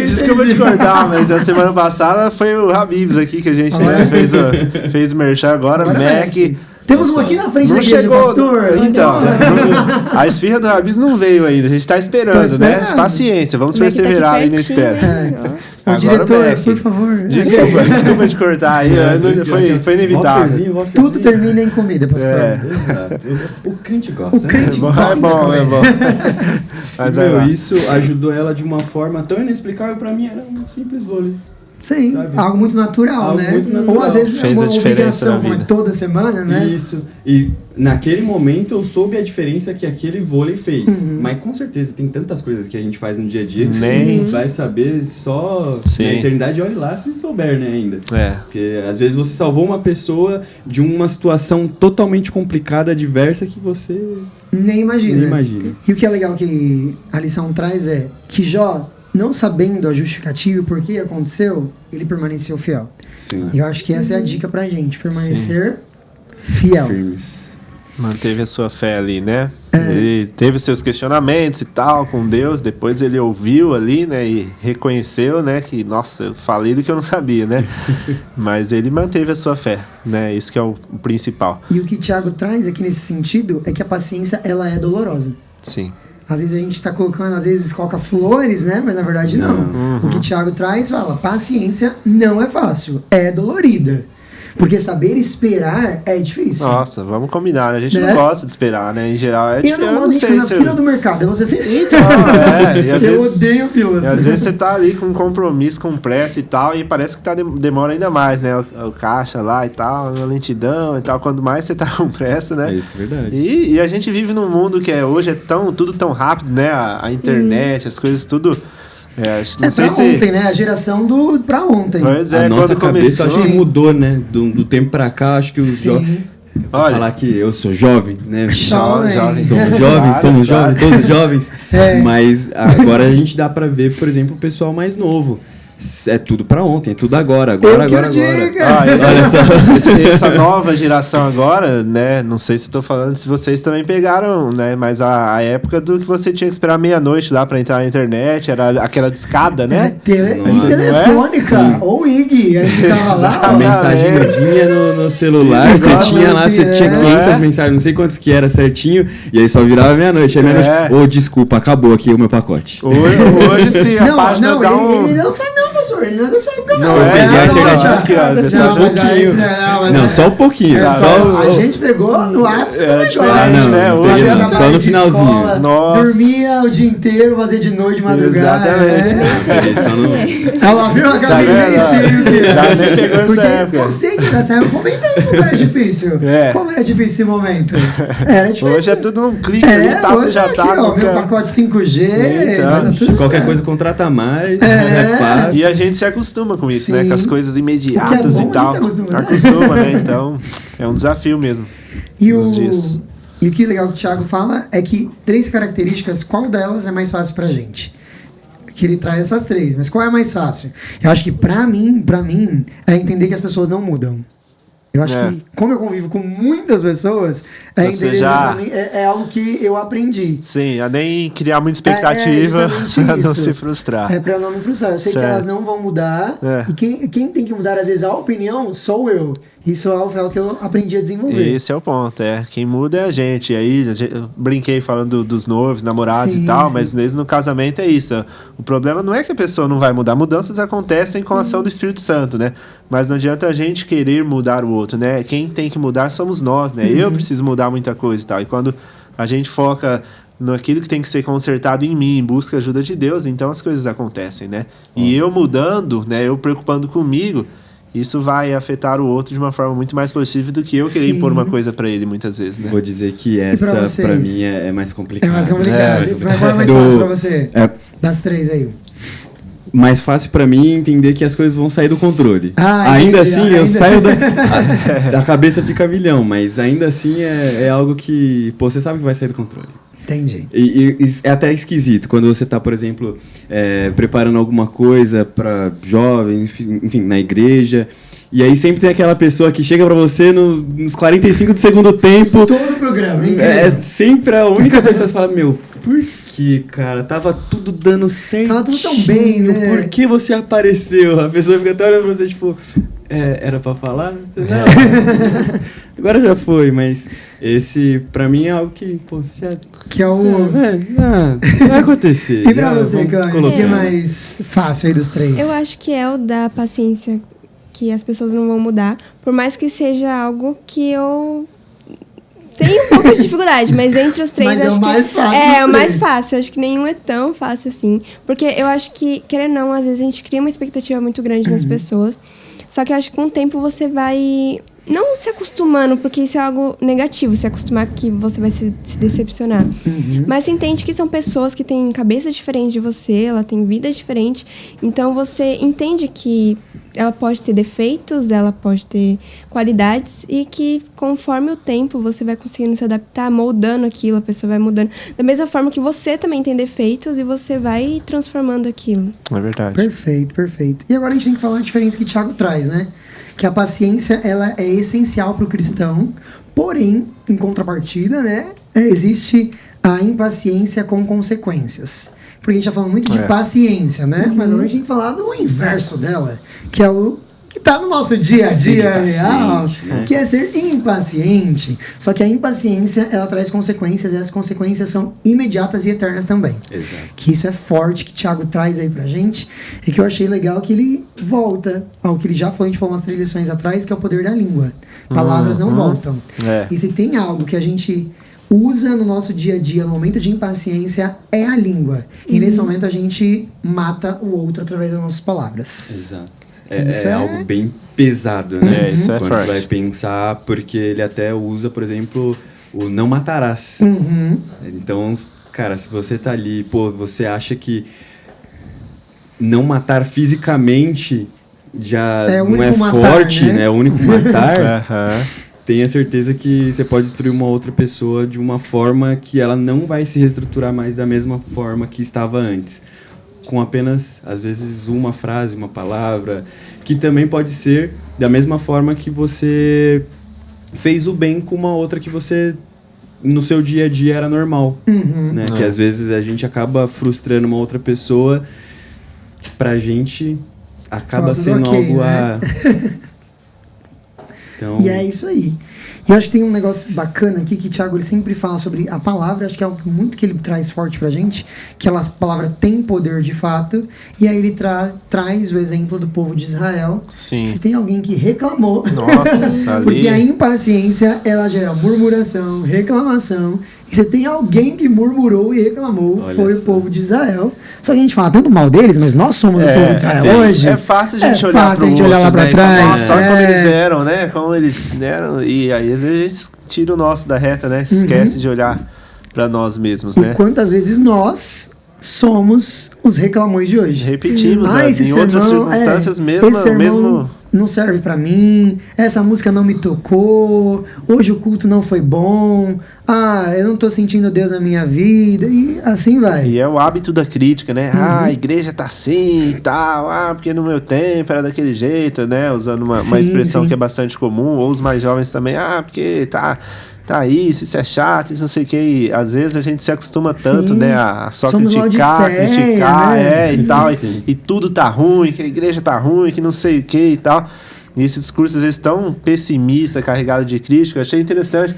Desculpa te cortar, mas a semana passada foi o Habib's aqui que a gente fez o merchan agora, Mac... Temos um aqui na frente não da igreja, chegou, pastor. Então, a esfirra do Habib's não veio ainda. A gente tá esperando, né? Paciência, vamos perseverar aí na espera. Agora, diretor, por favor. Desculpa te cortar aí. Foi inevitável. Tudo termina em comida, pastor. Exato. O crente gosta. O crente gosta. É bom. Mas isso ajudou ela de uma forma tão inexplicável pra mim. Era um simples vôlei. Sim, sabe? Algo muito natural, né? Muito natural. Ou às vezes fez uma a diferença obrigação, como toda semana, né? Isso. E naquele momento eu soube a diferença que aquele vôlei fez. Mas com certeza tem tantas coisas que a gente faz no dia a dia que você vai saber só na eternidade. Olhe lá se souber, né, ainda. Porque às vezes você salvou uma pessoa de uma situação totalmente complicada, adversa, que você nem imagina. E o que é legal que a lição traz é que Jó, não sabendo a justificativa e o porquê aconteceu, ele permaneceu fiel. Sim. E eu acho que essa é a dica pra gente, permanecer fiel. Firmes. Manteve a sua fé ali, né? Ele teve seus questionamentos e tal com Deus, depois ele ouviu ali, né? E reconheceu, né? Que, nossa, eu falei do que eu não sabia, né? Mas ele manteve a sua fé, né? Isso que é o principal. E o que Tiago traz aqui nesse sentido é que a paciência, ela é dolorosa. Sim. Às vezes a gente está colocando, às vezes coloca flores, né? Mas na verdade não. O que Tiago traz fala, paciência não é fácil, é dolorida. Porque saber esperar é difícil. Nossa, vamos combinar. A gente não gosta de esperar, né? Em geral é difícil. Eu não gosto de fila do mercado. Você Então, e às eu vezes, odeio filas. E às vezes você tá ali com compromisso, com pressa e tal, e parece que demora ainda mais, né? O caixa lá e tal, a lentidão e tal. Quanto mais você tá com pressa, né? Isso, verdade. E a gente vive num mundo que hoje é tudo tão rápido, né? A internet, as coisas tudo... não sei pra ontem, né? A geração pra ontem. Pois é, a nossa quando cabeça começou... acho que mudou, né? Do tempo pra cá, acho que o jovem... Olha, falar que eu sou jovem, né? Jovem. Somos jovens, todos jovens. Mas agora a gente dá pra ver, por exemplo, o pessoal mais novo. É tudo pra ontem, é tudo agora. Olha só. Essa nova geração agora, né? Não sei se tô falando se vocês também pegaram, né? Mas a época do que você tinha que esperar meia-noite lá pra entrar na internet, era aquela discada, né? Telefônica, ou IG. A gente tava lá. A mensagenzinha no celular, você tinha lá, você tinha 500 mensagens, não sei quantos que era certinho, e aí só virava meia-noite. Desculpa, acabou aqui o meu pacote. Hoje sim, a página dá ele não sai não, pastor, ele não é dessa época, não. Não é, peguei a não, internet. aqui, ó, pessoal, Não, mas aí, Não, só um pouquinho. a gente pegou no ápice do negócio. diferente, né? Hoje Fazia é trabalho só no de finalzinho. escola, Nossa. dormia o dia inteiro, fazia de noite, de madrugada. Exatamente. Peguei só no- Ela viu a Tá cabeça. Já nem pegou essa Porque época. você que nessa época comentando como era difícil. É. Como era difícil esse momento. Era difícil. Hoje é tudo num clique, ali, tá, você hoje já aqui, tá. ó, meu qualquer- pacote 5G. Então, vai dar tudo Qualquer certo. coisa contrata mais, é fácil. E a gente se acostuma com isso, Sim. né? Com as coisas imediatas O que é e bom, tal. a gente acostuma, né? Acostuma, né? Então, é um desafio mesmo. E nos dias. e o que legal que o Thiago fala é que 3 características, qual delas é mais fácil pra gente? Que ele traz essas 3, mas qual é a mais fácil? Eu acho que pra mim, é entender que as pessoas não mudam. Eu acho que, como eu convivo com muitas pessoas, Você entender já- justamente é algo que eu aprendi. Sim, a nem criar muita expectativa justamente pra não isso. se frustrar. É pra eu não me frustrar. Eu sei Certo. que elas não vão mudar. É. E quem tem que mudar, às vezes, a opinião sou eu. Isso é algo que eu aprendi a desenvolver. Esse é o ponto, Quem muda é a gente. E aí, eu brinquei falando dos noivos, namorados Sim, e tal, sim. mas mesmo no casamento é isso. O problema não é que a pessoa não vai mudar. Mudanças acontecem com a ação do Espírito Santo, né? Mas não adianta a gente querer mudar o outro, né? Quem tem que mudar somos nós, né? Eu preciso mudar muita coisa e tal. E quando a gente foca naquilo que tem que ser consertado em mim, busca a ajuda de Deus, então as coisas acontecem, né? E eu mudando, né? Eu preocupando comigo, isso vai afetar o outro de uma forma muito mais positiva do que eu querer Sim. impor uma coisa pra ele, muitas vezes, né? Vou dizer que pra essa, vocês? pra mim, é mais complicada. É mais complicado. mais Mas qual é mais Do- fácil pra você? É Das 3 aí. mais fácil pra mim entender que as coisas vão sair do controle. Ah, ainda entendi. assim, eu Ainda- saio da cabeça fica a milhão, mas ainda assim é algo que, pô, você sabe que vai sair do controle. Entendi. E é até esquisito quando você tá, por exemplo, preparando alguma coisa pra jovens, enfim, na igreja. E aí sempre tem aquela pessoa que chega pra você nos 45 do segundo tempo. Todo o programa, hein? É sempre a única pessoa que fala, meu, por que, cara? Tava tudo dando certo. Tava tudo tão bem, né? Por que você apareceu? A pessoa fica até olhando pra você, tipo, era pra falar? Não. Agora já foi, mas esse, pra mim, é algo que, pô, você já... Que é o... vai acontecer. E pra já, você, vamos Cami, o colocar. que é mais fácil aí dos 3? Eu acho que é o da paciência, que as pessoas não vão mudar, por mais que seja algo que eu tenho um pouco de dificuldade, mas entre os 3 Mas eu é acho o mais que fácil é dos o mais três. fácil. Acho que nenhum é tão fácil assim, porque eu acho que, querendo ou não, às vezes a gente cria uma expectativa muito grande nas pessoas. Só que eu acho que com o tempo você vai não se acostumando, porque isso é algo negativo, se acostumar que você vai se decepcionar. Mas você entende que são pessoas que têm cabeça diferente de você, ela tem vida diferente, então você entende que ela pode ter defeitos, ela pode ter qualidades e que conforme o tempo você vai conseguindo se adaptar, moldando aquilo, a pessoa vai mudando. Da mesma forma que você também tem defeitos e você vai transformando aquilo. É verdade. Perfeito, perfeito. E agora a gente tem que falar a diferença que o Thiago traz, né? Que a paciência, ela é essencial para o cristão, porém, em contrapartida, né? Existe a impaciência com consequências. Porque a gente tá falando muito de paciência, né? Mas agora a gente tem que falar do inverso dela, que é o que tá no nosso dia a dia real, né? que é ser impaciente. Só que a impaciência, ela traz consequências, e as consequências são imediatas e eternas também. Exato. Que isso é forte, que o Thiago traz aí pra gente, e que eu achei legal que ele volta ao que ele já falou, a gente falou umas 3 lições atrás, que é o poder da língua. Palavras não voltam. É. E se tem algo que a gente usa no nosso dia a dia, no momento de impaciência, é a língua. E nesse momento a gente mata o outro através das nossas palavras. Exato. Isso É é- algo bem pesado, né? Isso é Quando forte. você vai pensar, porque ele até usa, por exemplo, o não matarás. Uhum. Então, cara, se você tá ali, pô, você acha que não matar fisicamente já É o não é único matar, forte, né? né? É o único matar. Aham. Tenha certeza que você pode destruir uma outra pessoa de uma forma que ela não vai se reestruturar mais da mesma forma que estava antes. Com apenas, às vezes, uma frase, uma palavra, que também pode ser da mesma forma que você fez o bem com uma outra que você, no seu dia a dia, era normal. Uhum. Né? Que às vezes a gente acaba frustrando uma outra pessoa, que pra gente acaba Tudo sendo ok, algo né? Então, E é isso aí. E eu acho que tem um negócio bacana aqui que o Thiago ele sempre fala sobre a palavra, acho que é algo muito que ele traz forte pra gente, que a palavra tem poder de fato, e aí ele traz o exemplo do povo de Israel. Sim. Se tem alguém que reclamou, Nossa, ali... porque a impaciência, ela gera murmuração, reclamação, e você tem alguém que murmurou e reclamou, Olha foi só. o povo de Israel. Só que a gente fala tanto mal deles, mas nós somos o povo de Israel sim. hoje. É fácil a gente É olhar fácil pro a gente olhar outro, lá pra né? trás. Nossa, só É. como eles eram, né? Como eles eram. E aí, às vezes, a gente tira o nosso da reta, né? Esquece de olhar pra nós mesmos, E né? quantas vezes nós somos os reclamões de hoje. Repetimos, Ah, né? esse Em outras sermão, circunstâncias, esse sermão mesmo... não serve pra mim, essa música não me tocou, hoje o culto não foi bom, eu não tô sentindo Deus na minha vida, e assim vai. E é o hábito da crítica, né? A igreja tá assim e tal, porque no meu tempo era daquele jeito, né? Usando uma Sim, expressão sim. que é bastante comum, ou os mais jovens também, porque tá isso é chato, isso não sei o que. E às vezes a gente se acostuma tanto, Sim. né? A só Somos criticar, Laodiceia, né? e tal. Sim. E tudo tá ruim, que a igreja tá ruim, que não sei o que e tal. E esse discurso, às vezes, tão pessimista, carregado de crítica, eu achei interessante.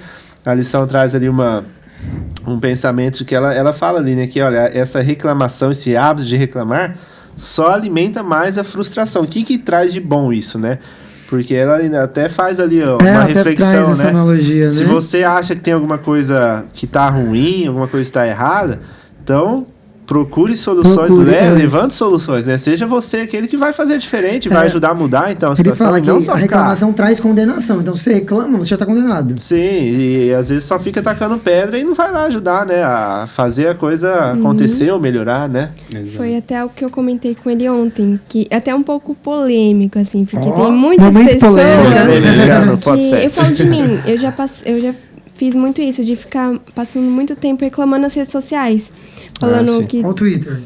A lição traz ali um pensamento de que ela fala ali, né? Que, olha, essa reclamação, esse hábito de reclamar, só alimenta mais a frustração. O que traz de bom isso, né? Porque ela ainda até faz ali ó, uma até traz reflexão, essa né? analogia, Se né? você acha que tem alguma coisa que tá ruim, alguma coisa que tá errada, então procure soluções, levante soluções, né? Seja você aquele que vai fazer diferente, vai ajudar a mudar, então, a Ele situação. fala que não só a reclamação traz condenação, então se você reclama, você já tá condenado. Sim, e às vezes só fica tacando pedra e não vai lá ajudar, né? A fazer a coisa acontecer ou melhorar, né? Foi até o que eu comentei com ele ontem, que é até um pouco polêmico, assim, porque Ó, tem muitas momento pessoas polêmico. Pode que... ser. Eu falo de mim, eu já fiz muito isso, de ficar passando muito tempo reclamando nas redes sociais. Falando sim. que... Olha o Twitter.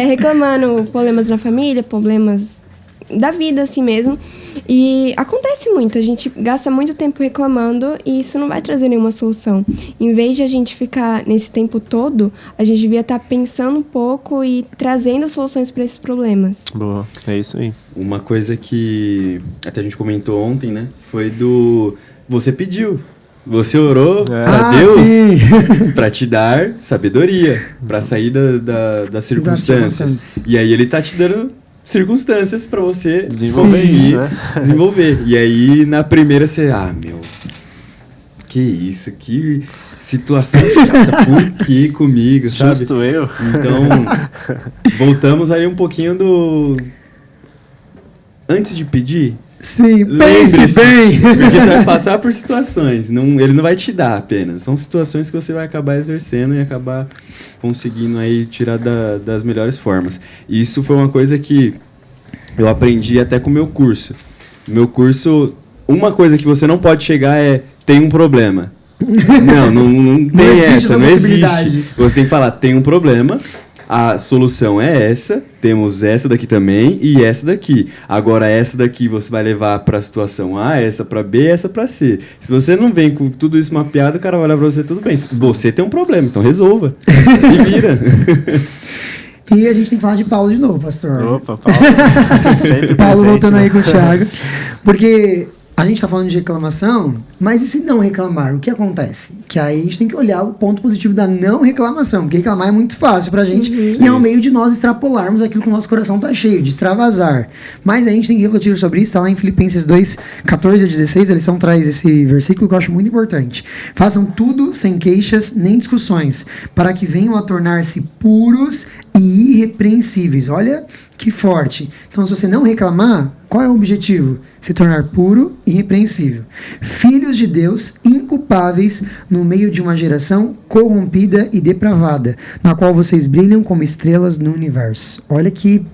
reclamando problemas na família, problemas da vida, assim mesmo. E acontece muito, a gente gasta muito tempo reclamando e isso não vai trazer nenhuma solução. Em vez de a gente ficar nesse tempo todo, a gente devia estar pensando um pouco e trazendo soluções para esses problemas. Boa, é isso aí. Uma coisa que até a gente comentou ontem, né? Foi do... Você pediu. Você orou pra Deus sim. pra te dar sabedoria, pra sair das circunstâncias. E aí ele tá te dando circunstâncias pra você Desenvolver conseguir isso, né? desenvolver. E aí na primeira você, que isso, que situação chata, por que comigo, sabe? Justo eu. Então, voltamos aí um pouquinho do... Antes de pedir, Sim, pense lembre-se, bem. porque você vai passar por situações, ele não vai te dar apenas, são situações que você vai acabar exercendo e acabar conseguindo aí tirar das melhores formas. E isso foi uma coisa que eu aprendi até com o meu curso. Meu curso, uma coisa que você não pode chegar tem um problema. Não tem existe essa, essa não possibilidade. existe. Você tem que falar, tem um problema, a solução é essa, temos essa daqui também e essa daqui. Agora essa daqui você vai levar para a situação A, essa para B, essa para C. Se você não vem com tudo isso mapeado, o cara vai olhar para você, tudo bem. Você tem um problema, então resolva. Se vira. E a gente tem que falar de Paulo de novo, pastor. Opa, Paulo. Sempre Paulo presente, voltando né? aí com o Thiago. Porque a gente tá falando de reclamação, mas e se não reclamar? O que acontece? Que aí a gente tem que olhar o ponto positivo da não reclamação, porque reclamar é muito fácil pra gente e é um meio de nós extrapolarmos aquilo que o nosso coração tá cheio, de extravasar. Mas a gente tem que refletir sobre isso, tá lá em Filipenses 2, 14 a 16, a lição traz esse versículo que eu acho muito importante. Façam tudo sem queixas nem discussões, para que venham a tornar-se puros e irrepreensíveis. Olha que forte. Então, se você não reclamar, qual é o objetivo? Se tornar puro e irrepreensível. Filhos de Deus, inculpáveis no meio de uma geração corrompida e depravada, na qual vocês brilham como estrelas no universo. Olha que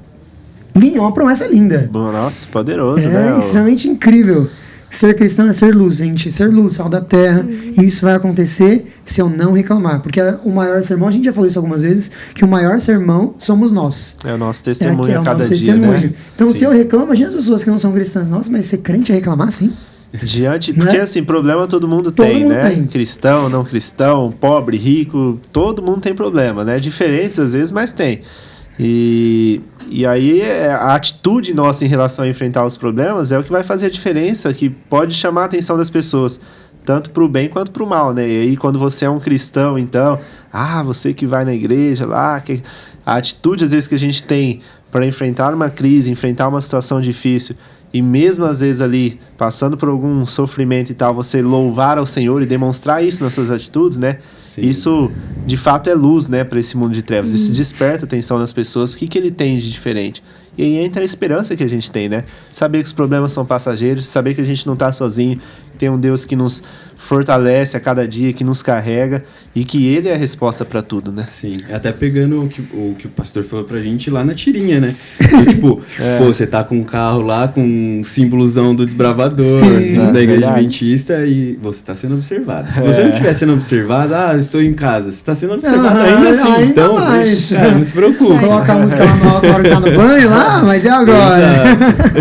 uma promessa linda. Bom, nossa, poderoso, né? É extremamente incrível. Ser cristão é ser luz, gente. Ser luz, sal da terra. E isso vai acontecer se eu não reclamar. Porque o maior sermão, a gente já falou isso algumas vezes, que o maior sermão somos nós. É o nosso testemunho o a cada nosso dia, testemunho. né? Então, Sim. se eu reclamo, imagina as pessoas que não são cristãs. Nossa, mas ser crente é reclamar, sim? Porque Né? assim, problema todo mundo Todo tem, mundo né? tem. Cristão, não cristão, pobre, rico, todo mundo tem problema, né? Diferentes às vezes, mas tem. E aí a atitude nossa em relação a enfrentar os problemas é o que vai fazer a diferença, que pode chamar a atenção das pessoas, tanto para o bem quanto para o mal, né? E aí quando você é um cristão, então, você que vai na igreja lá, a atitude às vezes que a gente tem para enfrentar uma crise, enfrentar uma situação difícil, e mesmo às vezes ali, passando por algum sofrimento e tal, você louvar ao Senhor e demonstrar isso nas suas atitudes, né? Sim. Isso, de fato, é luz, né, para esse mundo de trevas. Isso desperta a atenção das pessoas. O que ele tem de diferente? E aí entra a esperança que a gente tem, né? Saber que os problemas são passageiros, saber que a gente não está sozinho, que tem um Deus que nos fortalece a cada dia, que nos carrega e que Ele é a resposta para tudo, né? Sim, até pegando o que o pastor falou pra gente lá na tirinha, né? Então, tipo, você tá com um carro lá com um símbolozão do desbravador, assim, da igreja adventista, e você tá sendo observado. Se você não estiver sendo observado, estou em casa, você tá sendo observado ainda assim, então, cara, não se preocupe. Coloca a música lá na hora que tá no banho lá, mas e agora?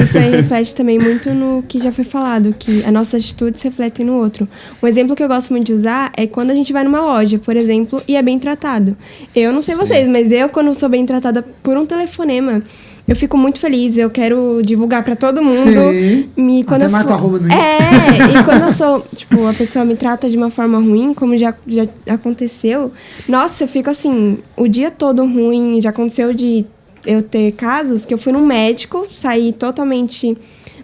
Isso aí reflete também muito no que já foi falado, que as nossas atitudes refletem no outro. Um exemplo que eu gosto muito de usar é quando a gente vai numa loja, por exemplo, e é bem tratado. Eu não sei vocês, mas quando sou bem tratada por um telefonema, eu fico muito feliz, eu quero divulgar pra todo mundo. Sim. Quando até marca arroba no Insta. e quando eu sou, tipo, a pessoa me trata de uma forma ruim, como já aconteceu, nossa, eu fico assim, o dia todo ruim. Já aconteceu de eu ter casos que eu fui num médico, saí totalmente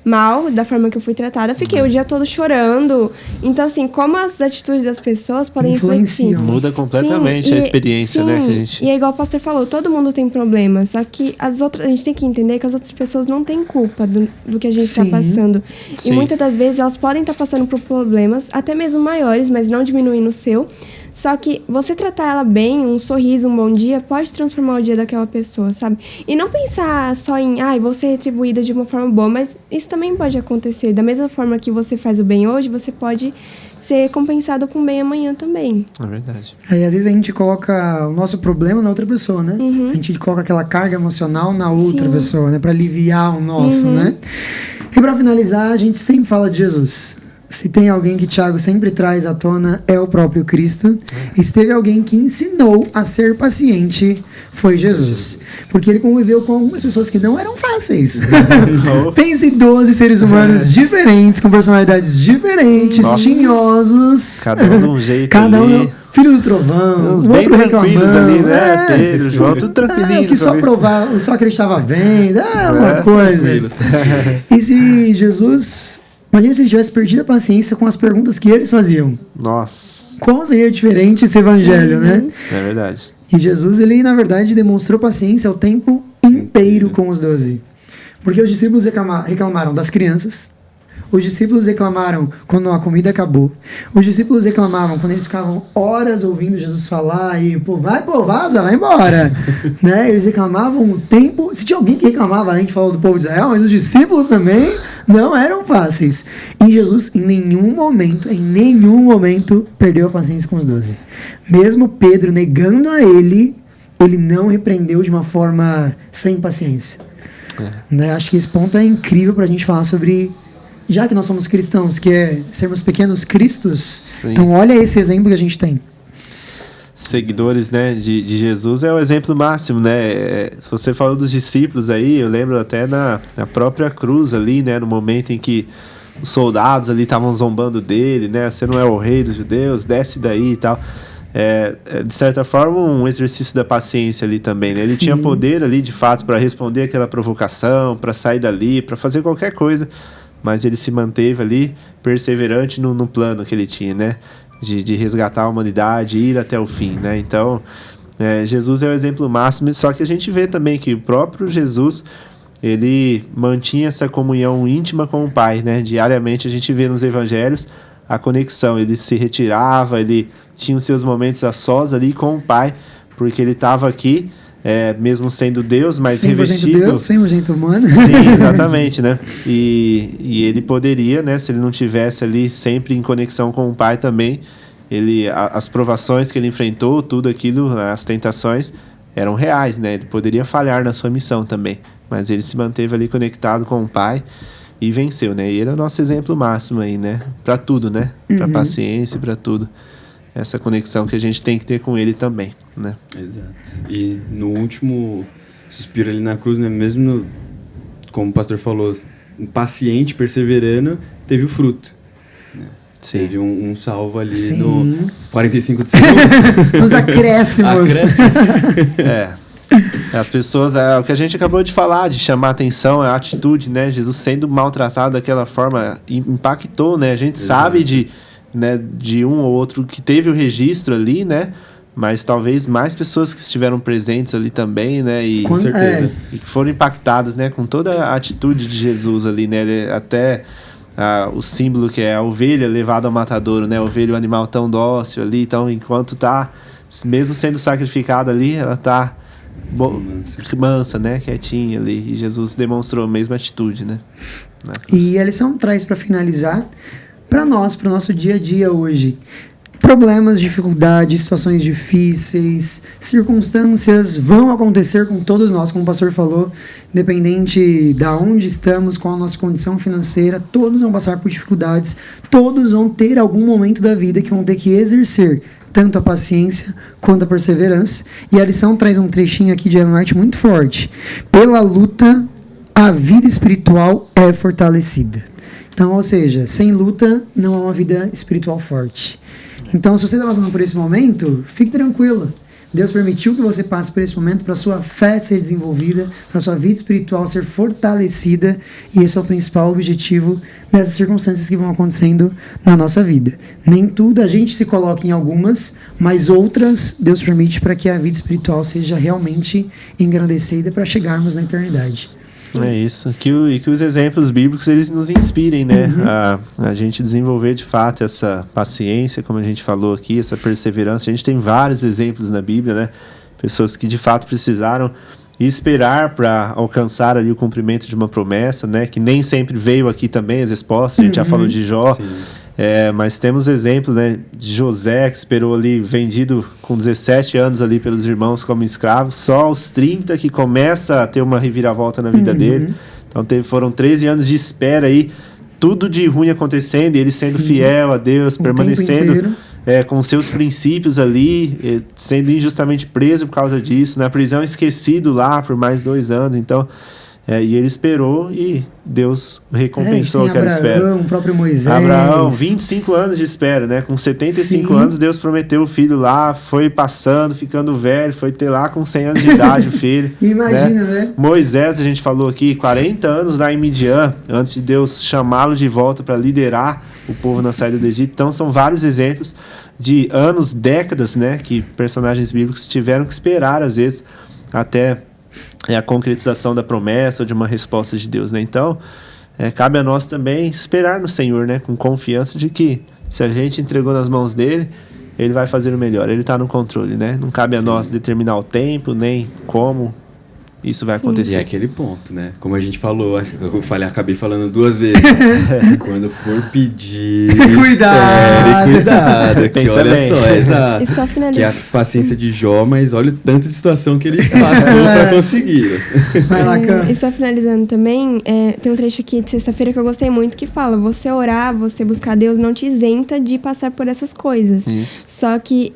mal da forma que eu fui tratada, fiquei o dia todo chorando. Então, assim, como as atitudes das pessoas podem influenciar. Muda completamente a experiência, né? Que a gente... E é igual o pastor falou, todo mundo tem problema, só que a gente tem que entender que as outras pessoas não têm culpa do que a gente está passando. Sim. E muitas das vezes elas podem estar passando por problemas, até mesmo maiores, mas não diminuindo o seu. Só que você tratar ela bem, um sorriso, um bom dia, pode transformar o dia daquela pessoa, sabe? E não pensar só em, vou ser retribuída de uma forma boa, mas isso também pode acontecer. Da mesma forma que você faz o bem hoje, você pode ser compensado com bem amanhã também. É verdade. Aí, às vezes, a gente coloca o nosso problema na outra pessoa, né? A gente coloca aquela carga emocional na outra pessoa, né? Pra aliviar o nosso, né? E pra finalizar, a gente sempre fala de Jesus. Se tem alguém que Tiago sempre traz à tona, é o próprio Cristo. E se teve alguém que ensinou a ser paciente, foi Jesus. Porque ele conviveu com algumas pessoas que não eram fáceis. Pense em 12 seres humanos diferentes, com personalidades diferentes, tinhosos. Cada um de um jeito. Cada um. Filho do trovão. Uns bem tranquilos ali, né? Pedro, João, tudo tranquilinho. Que só acreditava vendo. Uma coisa. E se Jesus... Imagina se ele tivesse perdido a paciência com as perguntas que eles faziam. Nossa. Como seria diferente esse evangelho, né? É verdade. E Jesus, ele, na verdade, demonstrou paciência o tempo inteiro com os 12. Porque os discípulos reclamaram das crianças. Os discípulos reclamaram quando a comida acabou. Os discípulos reclamavam quando eles ficavam horas ouvindo Jesus falar e, vaza, vai embora. Né? Eles reclamavam o tempo. Se tinha alguém que reclamava, a gente falou do povo de Israel, mas os discípulos também não eram fáceis. E Jesus, em nenhum momento, perdeu a paciência com os 12. Mesmo Pedro negando a ele não repreendeu de uma forma sem paciência. Né? Acho que esse ponto é incrível pra gente falar sobre... Já que nós somos cristãos, que é sermos pequenos cristos, sim. Então olha esse exemplo que a gente tem. Seguidores, né, de Jesus é o exemplo máximo, né? Você falou dos discípulos aí, eu lembro até na própria cruz ali, né, no momento em que os soldados ali estavam zombando dele, né? Você não é o rei dos judeus, desce daí e tal. De certa forma, um exercício da paciência ali também, né? Ele tinha poder ali, de fato, para responder aquela provocação, para sair dali, para fazer qualquer coisa. Mas ele se manteve ali, perseverante no plano que ele tinha, né? De resgatar a humanidade e ir até o fim, né? Então, Jesus é o exemplo máximo, só que a gente vê também que o próprio Jesus, ele mantinha essa comunhão íntima com o Pai, né? Diariamente a gente vê nos evangelhos a conexão, ele se retirava, ele tinha os seus momentos a sós ali com o Pai, porque ele estava aqui, mesmo sendo Deus, mas 100% revestido... Deus, 100% humano. Sim, exatamente, né? E ele poderia, né, se ele não tivesse ali sempre em conexão com o Pai também, as provações que ele enfrentou, tudo aquilo, as tentações, eram reais, né? Ele poderia falhar na sua missão também, mas ele se manteve ali conectado com o Pai e venceu, né? E ele é o nosso exemplo máximo aí, né? Para tudo, né? Para paciência, para tudo. Essa conexão que a gente tem que ter com ele também, né? Exato. E no último suspiro ali na cruz, né? Mesmo, como o pastor falou, paciente, perseverando, teve o fruto. Né? Teve um salvo ali no 45 de segundo. Nos acréscimos. As pessoas, o que a gente acabou de falar, de chamar atenção, a atitude, né? Jesus sendo maltratado daquela forma impactou, né? A gente sabe de um ou outro que teve o registro ali, né? Mas talvez mais pessoas que estiveram presentes ali também, né? E com certeza. E que foram impactadas, né? Com toda a atitude de Jesus ali, né? Até o símbolo que é a ovelha levada ao matadouro, né? A ovelha, o animal tão dócil ali. Então, enquanto tá, mesmo sendo sacrificada ali, ela tá mansa, né? Quietinha ali. E Jesus demonstrou a mesma atitude, né? E a lição traz para finalizar para nós, para o nosso dia a dia hoje. Problemas, dificuldades, situações difíceis, circunstâncias vão acontecer com todos nós, como o pastor falou, independente de onde estamos, qual a nossa condição financeira, todos vão passar por dificuldades, todos vão ter algum momento da vida que vão ter que exercer tanto a paciência quanto a perseverança. E a lição traz um trechinho aqui de Ellen White muito forte. Pela luta, a vida espiritual é fortalecida. Então, ou seja, sem luta não há uma vida espiritual forte. Então, se você está passando por esse momento, fique tranquilo. Deus permitiu que você passe por esse momento para a sua fé ser desenvolvida, para a sua vida espiritual ser fortalecida, e esse é o principal objetivo dessas circunstâncias que vão acontecendo na nossa vida. Nem tudo a gente se coloca em algumas, mas outras Deus permite para que a vida espiritual seja realmente engrandecida para chegarmos na eternidade. É isso, que os exemplos bíblicos eles nos inspirem, né? A gente desenvolver de fato essa paciência, como a gente falou aqui, essa perseverança. A gente tem vários exemplos na Bíblia, né? Pessoas que de fato precisaram esperar para alcançar ali o cumprimento de uma promessa, né? Que nem sempre veio aqui também as respostas. A gente já falou de Jó. Mas temos exemplo, né, de José, que esperou ali, vendido com 17 anos ali pelos irmãos como escravo, só aos 30 que começa a ter uma reviravolta na vida dele. Então foram 13 anos de espera aí, tudo de ruim acontecendo, e ele sendo fiel a Deus, permanecendo com seus princípios ali, sendo injustamente preso por causa disso, na prisão esquecido lá por mais 2 anos. Então e ele esperou e Deus recompensou aquela espera. O próprio Moisés. Abraão, 25 anos de espera, né? Com 75 anos, Deus prometeu o filho lá, foi passando, ficando velho, foi ter lá com 100 anos de idade o filho. Imagina, né? Moisés, a gente falou aqui, 40 anos lá em Midian, antes de Deus chamá-lo de volta para liderar o povo na saída do Egito. Então, são vários exemplos de anos, décadas, né? Que personagens bíblicos tiveram que esperar, às vezes, até a concretização da promessa ou de uma resposta de Deus, né? Então, cabe a nós também esperar no Senhor, né? Com confiança de que se a gente entregou nas mãos dele, ele vai fazer o melhor. Ele está no controle, né? Não cabe a nós determinar o tempo, nem como isso vai acontecer. E é aquele ponto, né? Como a gente falou, acabei falando 2 vezes. Quando for pedir, cuidado. Que olha bem. só, exato. E só que é a paciência de Jó, mas olha o tanto de situação que ele passou para conseguir. Vai lá, Cam. E só finalizando também, tem um trecho aqui de sexta-feira que eu gostei muito que fala: você orar, você buscar Deus não te isenta de passar por essas coisas. Isso. Só que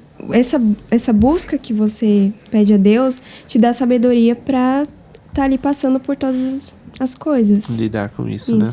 essa busca que você pede a Deus te dá sabedoria para estar ali passando por todas as coisas. Lidar com isso, né?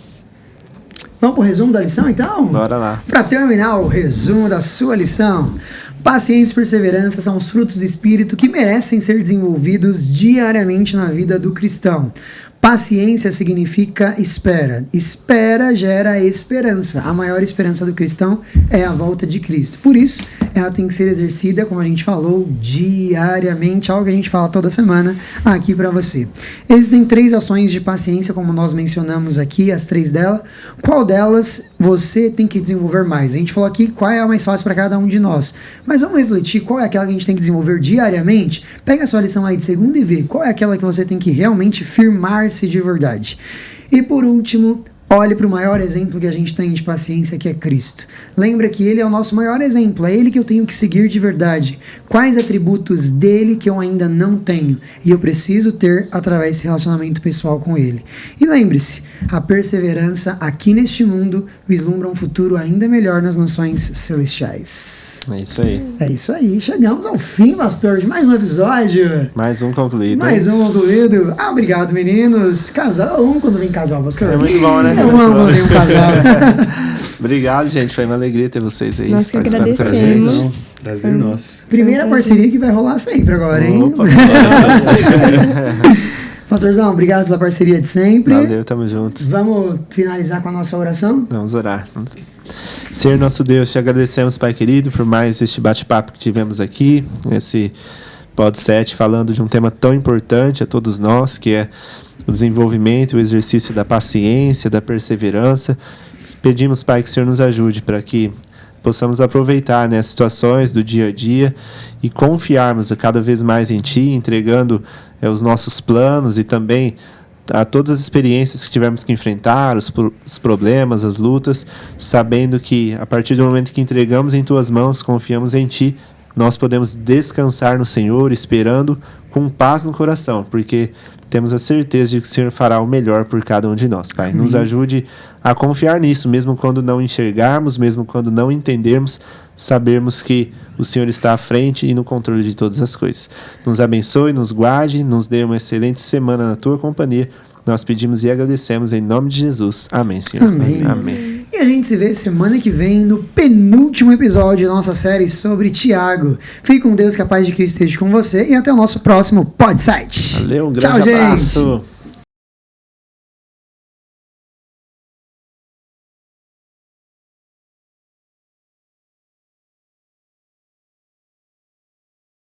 Vamos pro resumo da lição, então? Bora lá. Para terminar o resumo da sua lição. Paciência e perseverança são os frutos do Espírito que merecem ser desenvolvidos diariamente na vida do cristão. Paciência significa espera. Espera gera esperança. A maior esperança do cristão é a volta de Cristo. Por isso, ela tem que ser exercida, como a gente falou, diariamente, algo que a gente fala toda semana aqui para você. Existem 3 ações de paciência, como nós mencionamos aqui, as 3 delas. Qual delas você tem que desenvolver mais? A gente falou aqui qual é a mais fácil para cada um de nós. Mas vamos refletir qual é aquela que a gente tem que desenvolver diariamente? Pega a sua lição aí de segunda e vê qual é aquela que você tem que realmente firmar-se de verdade. E por último, Olhe para o maior exemplo que a gente tem de paciência, que é Cristo. Lembra que Ele é o nosso maior exemplo, é Ele que eu tenho que seguir de verdade. Quais atributos dele que eu ainda não tenho e eu preciso ter através desse relacionamento pessoal com Ele. E lembre-se, a perseverança aqui neste mundo vislumbra um futuro ainda melhor nas nações celestiais. É isso aí. É isso aí. Chegamos ao fim, pastor, de mais um episódio. Mais um concluído. Mais um concluído. Ah, obrigado, meninos. Casal, quando vem casal, pastor. É muito bom, né? Eu amo quando vem um casal. Obrigado, gente. Foi uma alegria ter vocês aí. Nós que participando com a agradecemos. gente. Prazer nosso. Primeira parceria que vai rolar sempre agora, hein? Opa. Pastorzão, obrigado pela parceria de sempre. Valeu, tamo junto. Vamos finalizar com a nossa oração? Vamos orar. Senhor nosso Deus, te agradecemos, Pai querido, por mais este bate-papo que tivemos aqui, esse Pod 7 falando de um tema tão importante a todos nós, que é o desenvolvimento e o exercício da paciência, da perseverança. Pedimos, Pai, que o Senhor nos ajude para que possamos aproveitar, né, as situações do dia a dia e confiarmos cada vez mais em Ti, entregando os nossos planos e também a todas as experiências que tivemos que enfrentar, os problemas, as lutas, sabendo que a partir do momento que entregamos em Tuas mãos, confiamos em Ti, nós podemos descansar no Senhor, esperando com paz no coração, porque temos a certeza de que o Senhor fará o melhor por cada um de nós, Pai. Nos ajude a confiar nisso, mesmo quando não enxergarmos, mesmo quando não entendermos, sabermos que o Senhor está à frente e no controle de todas as coisas. Nos abençoe, nos guarde, nos dê uma excelente semana na Tua companhia. Nós pedimos e agradecemos em nome de Jesus. Amém, Senhor. Amém. Amém. E a gente se vê semana que vem no penúltimo episódio da nossa série sobre Tiago. Fique com Deus, que a paz de Cristo esteja com você e até o nosso próximo Pod 7. Valeu, um Tchau, grande gente. abraço.